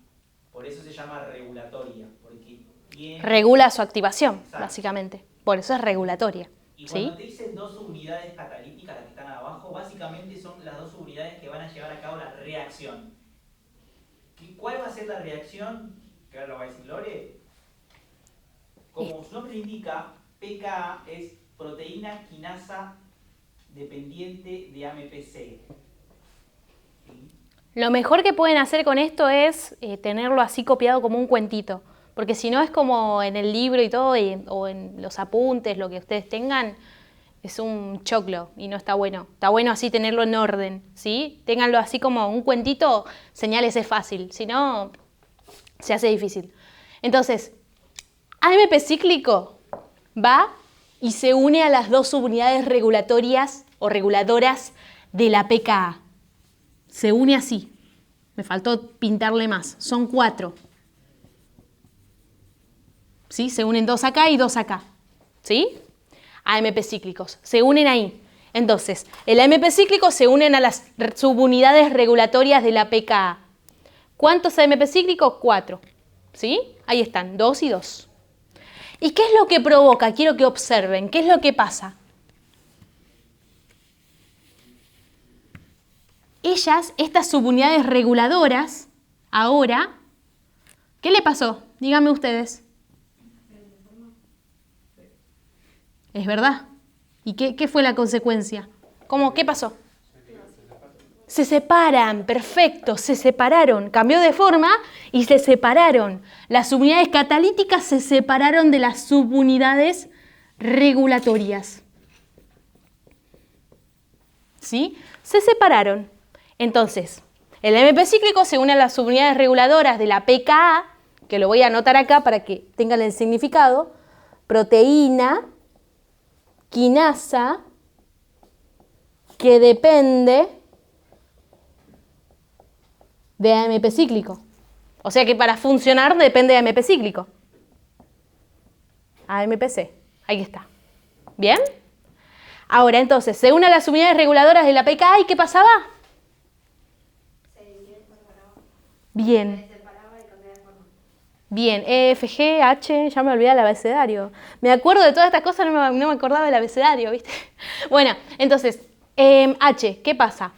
Por eso se llama regulatoria. Porque tiene... Regula su activación, Exacto. básicamente. Por eso es regulatoria. Y ¿sí? cuando te dicen 2 subunidades catalíticas, las que están abajo, básicamente son las 2 subunidades que van a llevar a cabo la reacción. ¿Cuál va a ser la reacción? Que ahora lo va a decir Lore. Como su nombre indica, pKa es proteína quinasa dependiente de AMPC. ¿Sí? Lo mejor que pueden hacer con esto es tenerlo así copiado como un cuentito. Porque si no es como en el libro y todo, o en los apuntes, lo que ustedes tengan, es un choclo y no está bueno. Está bueno así tenerlo en orden, ¿sí? Ténganlo así como un cuentito, señales es fácil. Si no, se hace difícil. Entonces, AMP cíclico va y se une a las 2 subunidades regulatorias o reguladoras de la pKa. Se une así. Me faltó pintarle más. Son 4. ¿Sí? Se unen 2 acá y 2 acá. ¿Sí? AMP cíclicos. Se unen ahí. Entonces, el AMP cíclico se unen a las subunidades regulatorias de la pKa. ¿Cuántos AMP cíclicos? 4. ¿Sí? Ahí están, 2 y 2. ¿Y qué es lo que provoca? Quiero que observen. ¿Qué es lo que pasa? Ellas, estas subunidades reguladoras, ahora, ¿qué le pasó? Díganme ustedes. Es verdad. ¿Y qué fue la consecuencia? ¿Qué pasó? Se separan, perfecto, se separaron. Cambió de forma y se separaron. Las subunidades catalíticas se separaron de las subunidades regulatorias. ¿Sí? Se separaron. Entonces, el AMP cíclico se une a las subunidades reguladoras de la pKa, que lo voy a anotar acá para que tengan el significado, proteína, quinasa, que depende de AMP cíclico. O sea que para funcionar depende de AMP cíclico. AMPC, ahí está. ¿Bien? Ahora entonces, se une a las unidades reguladoras de la pKa y ¿qué pasaba? Bien. Bien, E, F, G, H, ya me olvidé el abecedario. Me acuerdo de todas estas cosas, no me acordaba del abecedario, ¿viste? Bueno, entonces, H, ¿qué pasa?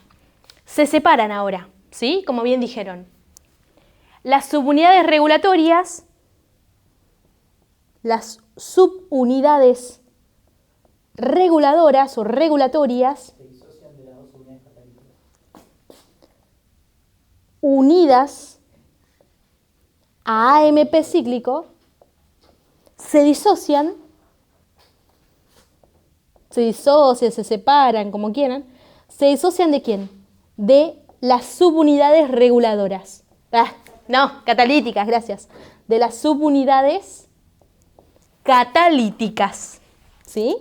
Se separan ahora, ¿sí? Como bien dijeron. Las subunidades regulatorias, las subunidades reguladoras o regulatorias, unidas a AMP cíclico, se disocian, se separan, como quieran. ¿Se disocian de quién? De las subunidades reguladoras. No, catalíticas, gracias. De las subunidades catalíticas. ¿Sí?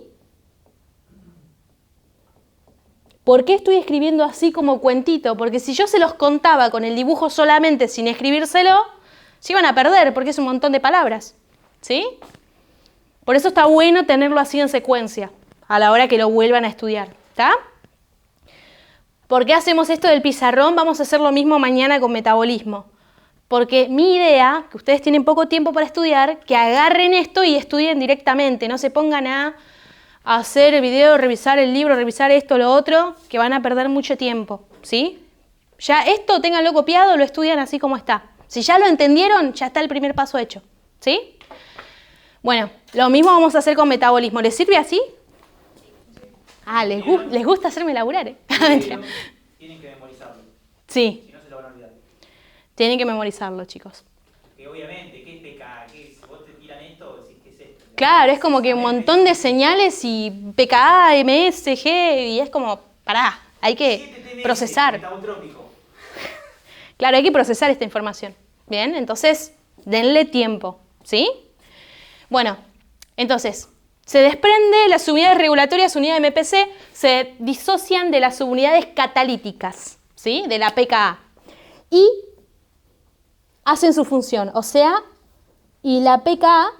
¿Por qué estoy escribiendo así como cuentito? Porque si yo se los contaba con el dibujo solamente sin escribírselo, se iban a perder porque es un montón de palabras. ¿Sí? Por eso está bueno tenerlo así en secuencia a la hora que lo vuelvan a estudiar. ¿Está? ¿Por qué hacemos esto del pizarrón? Vamos a hacer lo mismo mañana con metabolismo. Porque mi idea, que ustedes tienen poco tiempo para estudiar, que agarren esto y estudien directamente. No se pongan a hacer el video, revisar el libro, revisar esto, lo otro, que van a perder mucho tiempo. ¿Sí? Ya esto ténganlo copiado, lo estudian así como está. Si ya lo entendieron, ya está el primer paso hecho. ¿Sí? Bueno, lo mismo vamos a hacer con metabolismo. ¿Les sirve así? Les gusta hacerme laburar, ¿eh? Tienen que memorizarlo. Sí. Si no, se lo van a olvidar. Tienen que memorizarlo, chicos. Que obviamente, ¿qué es pKa? ¿Qué es? Si vos te tiran esto, decís, ¿qué es esto? Claro, es como que un montón de señales y pKa, MS, G, y es como, pará, hay que procesar. Claro, hay que procesar esta información. Bien, entonces, denle tiempo, ¿sí? Bueno, entonces, se desprende las subunidades regulatorias, unidad de MPC, se disocian de las subunidades catalíticas, ¿sí? De la pKa. Y hacen su función, o sea, y la pKa,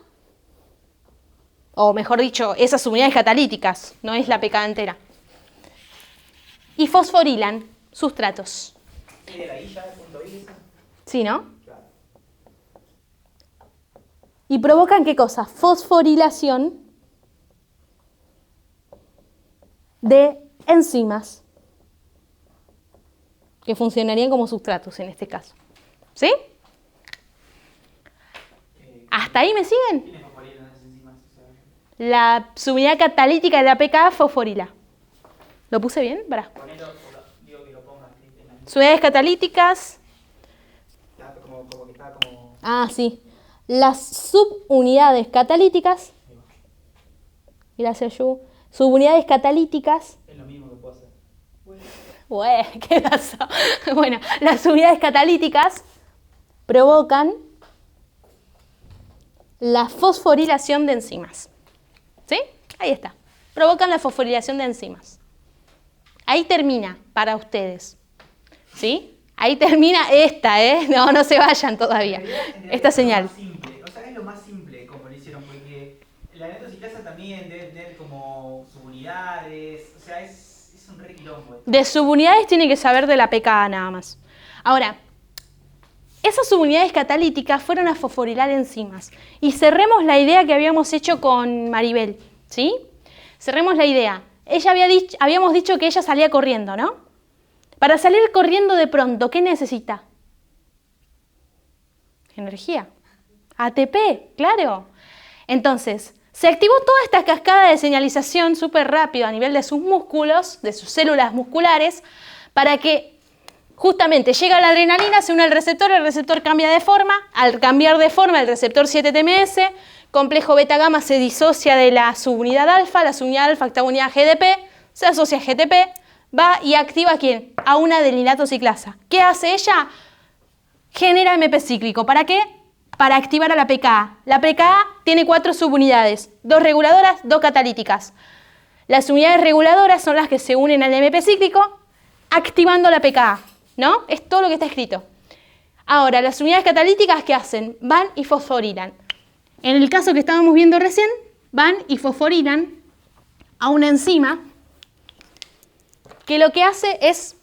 o mejor dicho, esas subunidades catalíticas, no es la pKa entera. Y fosforilan sustratos. ¿Tiene la I ya, punto I esa? Sí, ¿no? Y provocan ¿qué cosa? Fosforilación de enzimas que funcionarían como sustratos en este caso. ¿Sí? ¿Hasta ahí me siguen? ¿Quiénes fosforilan las enzimas? La subunidad catalítica de la pKa fosforila. ¿Lo puse bien? Pará. Ponelo, digo que lo pongas. Subunidades catalíticas. Como que está como... Ah, sí. Las subunidades catalíticas. Gracias, Yu. Subunidades catalíticas. Es lo mismo que puedo hacer. ¿Qué pasó? Bueno, las subunidades catalíticas provocan la fosforilación de enzimas. ¿Sí? Ahí está. Provocan la fosforilación de enzimas. Ahí termina para ustedes. ¿Sí? Ahí termina esta, ¿eh? No se vayan todavía. Esta señal. O sea, es lo más simple como lo hicieron, porque la netosilasa también debe tener como subunidades, o sea, es un re quilombo. De subunidades tiene que saber de la pKa nada más. Ahora, esas subunidades catalíticas fueron a fosforilar enzimas. Y cerremos la idea que habíamos hecho con Maribel, ¿sí? Cerremos la idea. Habíamos dicho que ella salía corriendo, ¿no? Para salir corriendo de pronto, ¿qué necesita? Energía. ATP, claro. Entonces, se activó toda esta cascada de señalización súper rápido a nivel de sus músculos, de sus células musculares, para que justamente llega la adrenalina, se une al receptor, el receptor cambia de forma, al cambiar de forma el receptor 7-TMS, complejo beta-gamma se disocia de la subunidad alfa, la subunidad alfa está unida a GDP, se asocia a GTP, va y activa ¿a quién? A una adeninato ciclasa. ¿Qué hace ella? Genera MP cíclico. ¿Para qué? Para activar a la pKa. La pKa tiene 4 subunidades, 2 reguladoras, 2 catalíticas. Las unidades reguladoras son las que se unen al MP cíclico, activando la pKa, ¿no? Es todo lo que está escrito. Ahora, las unidades catalíticas, ¿qué hacen? Van y fosforilan. En el caso que estábamos viendo recién, van y fosforilan a una enzima que lo que hace es...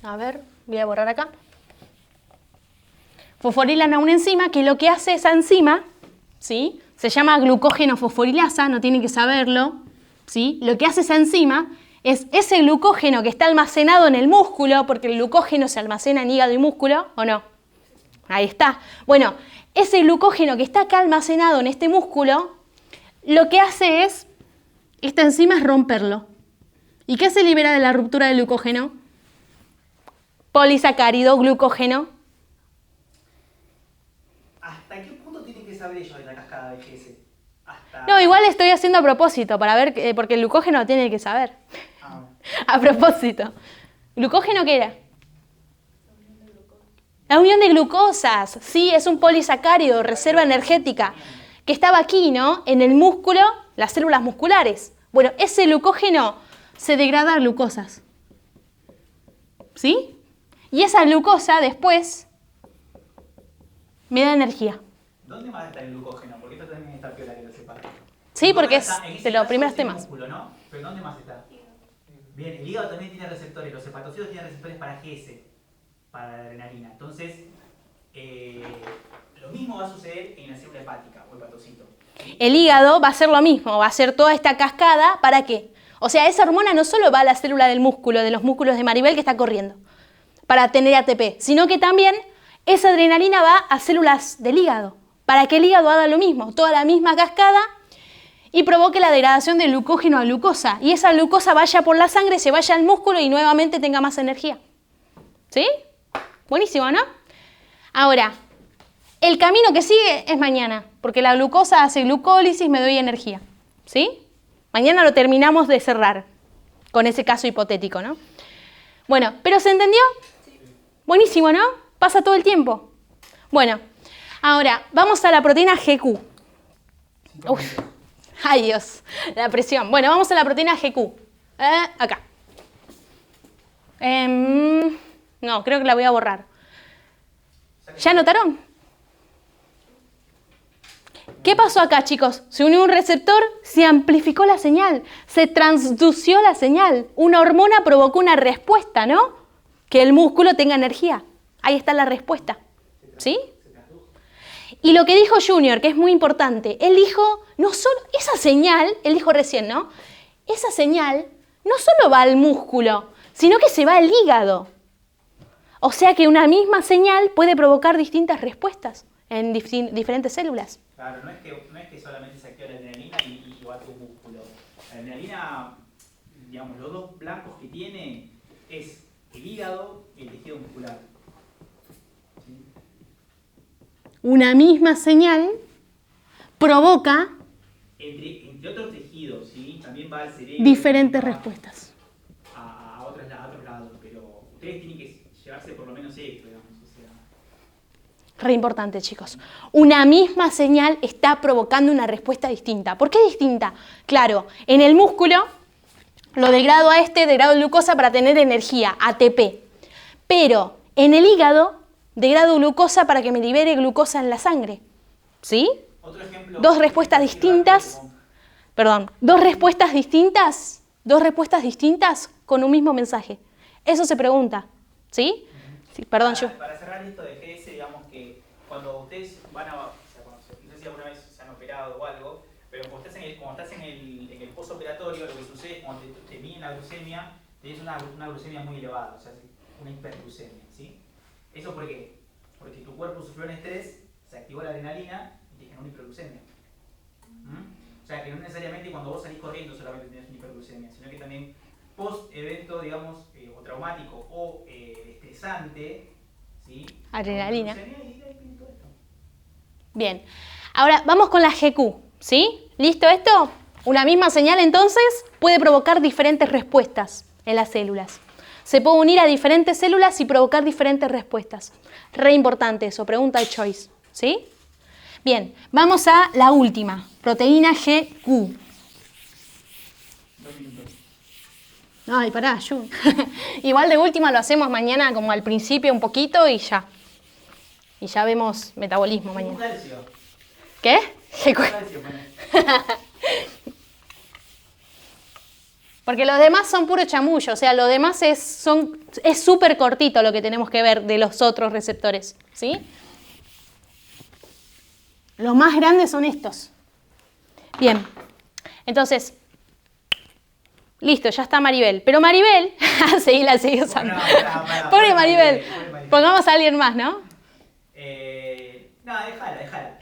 A ver, voy a borrar acá. Fosforilan a una enzima que lo que hace esa enzima, ¿sí? Se llama glucógeno fosforilasa, no tienen que saberlo, ¿sí? Lo que hace esa enzima es ese glucógeno que está almacenado en el músculo, porque el glucógeno se almacena en hígado y músculo, ¿o no? Ahí está. Bueno, ese glucógeno que está acá almacenado en este músculo, lo que hace es, esta enzima es romperlo. ¿Y qué se libera de la ruptura del glucógeno? Polisacárido, glucógeno. ¿Hasta qué punto tienen que saber ellos de la cascada de GS? No, igual estoy haciendo a propósito, para ver, porque el glucógeno lo tiene que saber. Ah. A propósito. ¿Glucógeno qué era? La unión de glucosas. Sí, es un polisacárido, reserva energética, que estaba aquí, ¿no? En el músculo, las células musculares. Bueno, ese glucógeno se degrada a glucosas. ¿Sí? Y esa glucosa después me da energía. ¿Dónde más está el glucógeno? Porque esto también está piola que lo sepa. Sí, porque es Está en ese de los caso primeros es el temas. músculo, ¿no? Pero ¿dónde más está? Bien, el hígado también tiene receptores. Los hepatocitos tienen receptores para GS, para la adrenalina. Entonces, lo mismo va a suceder en la célula hepática o hepatocito. ¿Sí? El hígado va a hacer lo mismo, va a hacer toda esta cascada, ¿para qué? O sea, esa hormona no solo va a la célula del músculo, de los músculos de Maribel que está corriendo, para tener ATP, sino que también esa adrenalina va a células del hígado, para que el hígado haga lo mismo, toda la misma cascada, y provoque la degradación del glucógeno a glucosa, y esa glucosa vaya por la sangre, se vaya al músculo y nuevamente tenga más energía. ¿Sí? Buenísimo, ¿no? Ahora, el camino que sigue es mañana, porque la glucosa hace glucólisis, me doy energía. ¿Sí? Mañana lo terminamos de cerrar con ese caso hipotético, ¿no? Bueno, ¿pero se entendió? Sí. Buenísimo, ¿no? Pasa todo el tiempo. Bueno, ahora vamos a la proteína GQ. Uf. Ay, Dios, la presión. Bueno, vamos a la proteína GQ. Acá. No, creo que la voy a borrar. ¿Ya notaron? ¿Qué pasó acá, chicos? Se unió un receptor, se amplificó la señal, se transdució la señal. Una hormona provocó una respuesta, ¿no? Que el músculo tenga energía. Ahí está la respuesta. ¿Sí? Y lo que dijo Junior, que es muy importante, él dijo, no solo, esa señal, él dijo recién, ¿no? Esa señal no solo va al músculo, sino que se va al hígado. O sea que una misma señal puede provocar distintas respuestas en diferentes células. Claro, no es que solamente se activa la adrenalina y va a tu músculo. La adrenalina, digamos, los dos blancos que tiene es el hígado y el tejido muscular. ¿Sí? Una misma señal provoca entre otros tejidos, ¿sí? También va al cerebro. Diferentes respuestas. A otros lados, pero ustedes tienen que llevarse por lo menos esto, digamos. O sea. Re importante, chicos. Una misma señal está provocando una respuesta distinta. ¿Por qué distinta? Claro, en el músculo lo degrado a degrado glucosa para tener energía, ATP. Pero en el hígado degrado glucosa para que me libere glucosa en la sangre. ¿Sí? Otro ejemplo. Dos respuestas distintas. Perdón, dos respuestas distintas con un mismo mensaje. Eso se pregunta. ¿Sí? Sí, perdón, yo. Para cerrar esto de GS, digamos, cuando ustedes van a, o sea, no sé si alguna vez se han operado o algo, pero cuando estás en el postoperatorio, lo que sucede es cuando te miden la glucemia, tenés una glucemia muy elevada, o sea, una hiperglucemia, ¿sí? ¿Eso por qué? Porque tu cuerpo sufrió un estrés, se activó la adrenalina y te generó una hiperglucemia. O sea, que no necesariamente cuando vos salís corriendo solamente tenés una hiperglucemia, sino que también post-evento, digamos, o traumático o estresante, ¿sí? Adrenalina. Y ahí viene todo esto. Bien. Ahora vamos con la GQ, ¿sí? ¿Listo esto? Una misma señal entonces puede provocar diferentes respuestas en las células. Se puede unir a diferentes células y provocar diferentes respuestas. Re importante eso, pregunta de choice, ¿sí? Bien, vamos a la última, proteína GQ. 2 minutos. Ay, pará, yo. Igual de última lo hacemos mañana como al principio un poquito y ya. Y ya vemos metabolismo mañana. Calcio. ¿Qué? GQ. Calcio, poné. Porque los demás son puro chamullo, o sea, lo demás es súper cortito lo que tenemos que ver de los otros receptores, ¿sí? Los más grandes son estos. Bien, entonces, listo, ya está Maribel. Pero Maribel, la seguí usando. Pobre Maribel. Pongamos a alguien más, ¿no? No, déjala.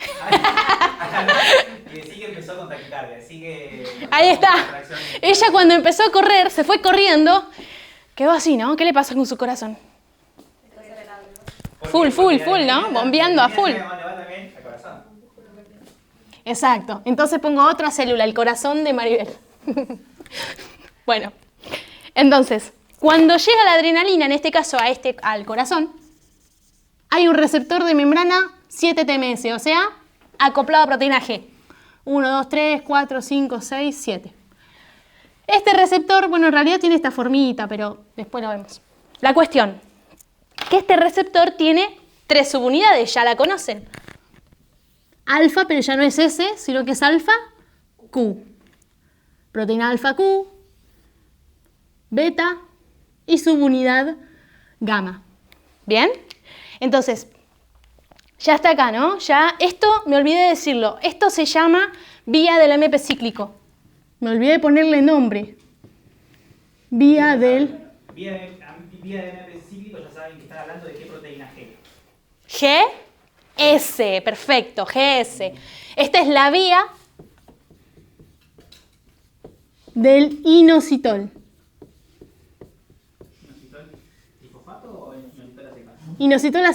Que sí que empezó con taquicardia, así que... Ahí está. Ella cuando empezó a correr, se fue corriendo, quedó así, ¿no? ¿Qué le pasa con su corazón? Full, ¿no? Bombeando a full. Exacto. Entonces pongo otra célula, el corazón de Maribel. Bueno, entonces, cuando llega la adrenalina, en este caso al corazón, hay un receptor de membrana 7-TMS, o sea, acoplado a proteína G. 1, 2, 3, 4, 5, 6, 7. Este receptor, bueno, en realidad tiene esta formita, pero después lo vemos. La cuestión, que este receptor tiene 3 subunidades, ya la conocen. Alfa, pero ya no es S, sino que es alfa Q. Proteína alfa Q, beta y subunidad gamma. ¿Bien? Entonces, ya está acá, ¿no? Ya, esto, me olvidé de decirlo, esto se llama vía del AMP cíclico. Me olvidé de ponerle nombre. Vía del AMP cíclico, ya saben que están hablando de qué proteína G. GS, perfecto, GS. Esta es la vía del inositol. ¿Inositol trifosfato o inositol a secas? Inositol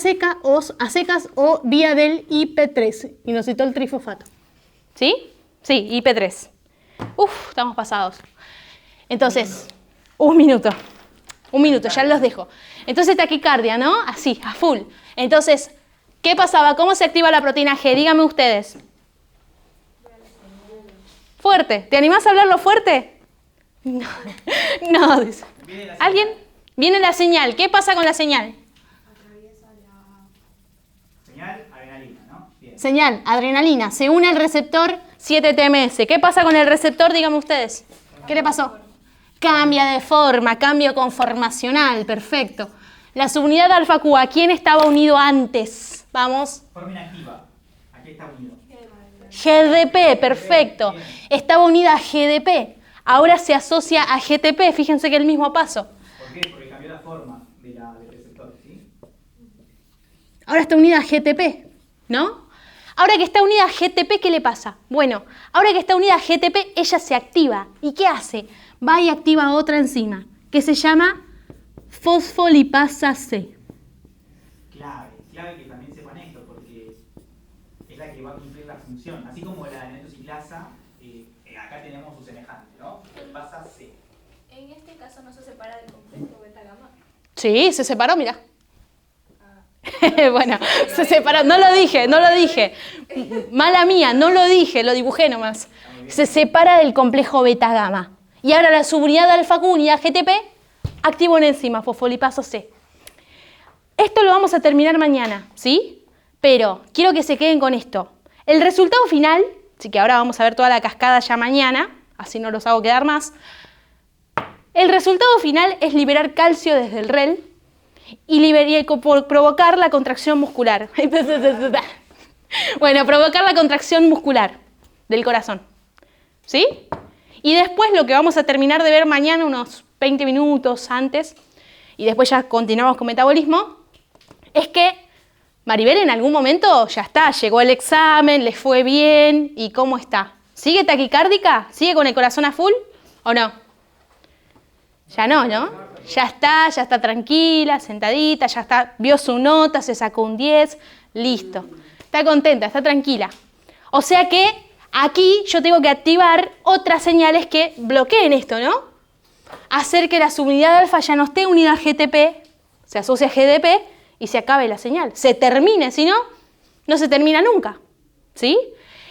a secas o vía del IP3, inositol trifosfato. ¿Sí? Sí, IP3. Uf, estamos pasados. Entonces, un minuto, ya los dejo. Entonces taquicardia, ¿no? Así, a full. Entonces, ¿qué pasaba? ¿Cómo se activa la proteína G? Díganme ustedes. Fuerte. ¿Te animás a hablarlo fuerte? No, no. Dice. ¿Alguien? Viene la señal. ¿Qué pasa con la señal? Señal, adrenalina, ¿no? Bien. Señal, adrenalina. Se une al receptor 7-TMS. ¿Qué pasa con el receptor? Díganme ustedes. ¿Qué le pasó? Cambia de forma, cambio conformacional. Perfecto. La subunidad alfa Q, ¿a quién estaba unido antes? Vamos. Forma inactiva. Aquí está unido. GDP, perfecto. Estaba unida a GDP. Ahora se asocia a GTP. Fíjense que es el mismo paso. ¿Por qué? Porque cambió la forma del receptor, ¿sí? Ahora está unida a GTP, ¿no? Ahora que está unida a GTP, ¿qué le pasa? Bueno, ahora que está unida a GTP, ella se activa. ¿Y qué hace? Va y activa otra enzima, que se llama fosfolipasa C. Clave que también sepan esto, porque es la que va a cumplir la función. Así como la netosilasa, acá tenemos su semejante, ¿no? Fosfolipasa C. En este caso no se separa del complejo beta-gamma. Sí, se separó, mira. Bueno, se separó. No lo dije. Mala mía, no lo dije, lo dibujé nomás. Se separa del complejo beta-gamma. Y ahora la subunidad alfa-Q unidad GTP activa una enzima, fosfolipasa C. Esto lo vamos a terminar mañana, ¿sí? Pero quiero que se queden con esto. El resultado final, así que ahora vamos a ver toda la cascada ya mañana, así no los hago quedar más. El resultado final es liberar calcio desde el REL y por provocar la contracción muscular. Bueno, provocar la contracción muscular del corazón. ¿Sí? Y después lo que vamos a terminar de ver mañana, unos 20 minutos antes, y después ya continuamos con metabolismo, es que Maribel en algún momento ya está, llegó el examen, le fue bien, ¿y cómo está? ¿Sigue taquicárdica? ¿Sigue con el corazón a full o no? Ya no, ¿no? Ya está tranquila, sentadita, ya está, vio su nota, se sacó un 10, listo. Está contenta, está tranquila. O sea que aquí yo tengo que activar otras señales que bloqueen esto, ¿no? Hacer que la subunidad alfa ya no esté unida a GTP, se asocia a GDP y se acabe la señal. Se termine, si no, no se termina nunca. ¿Sí?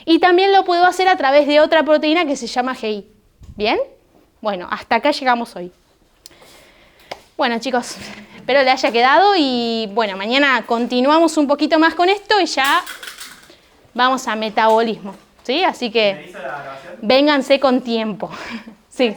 Y también lo puedo hacer a través de otra proteína que se llama GI. ¿Bien? Bueno, hasta acá llegamos hoy. Bueno, chicos, espero les haya quedado y bueno, mañana continuamos un poquito más con esto y ya vamos a metabolismo. ¿Sí? Así que vénganse con tiempo. Sí.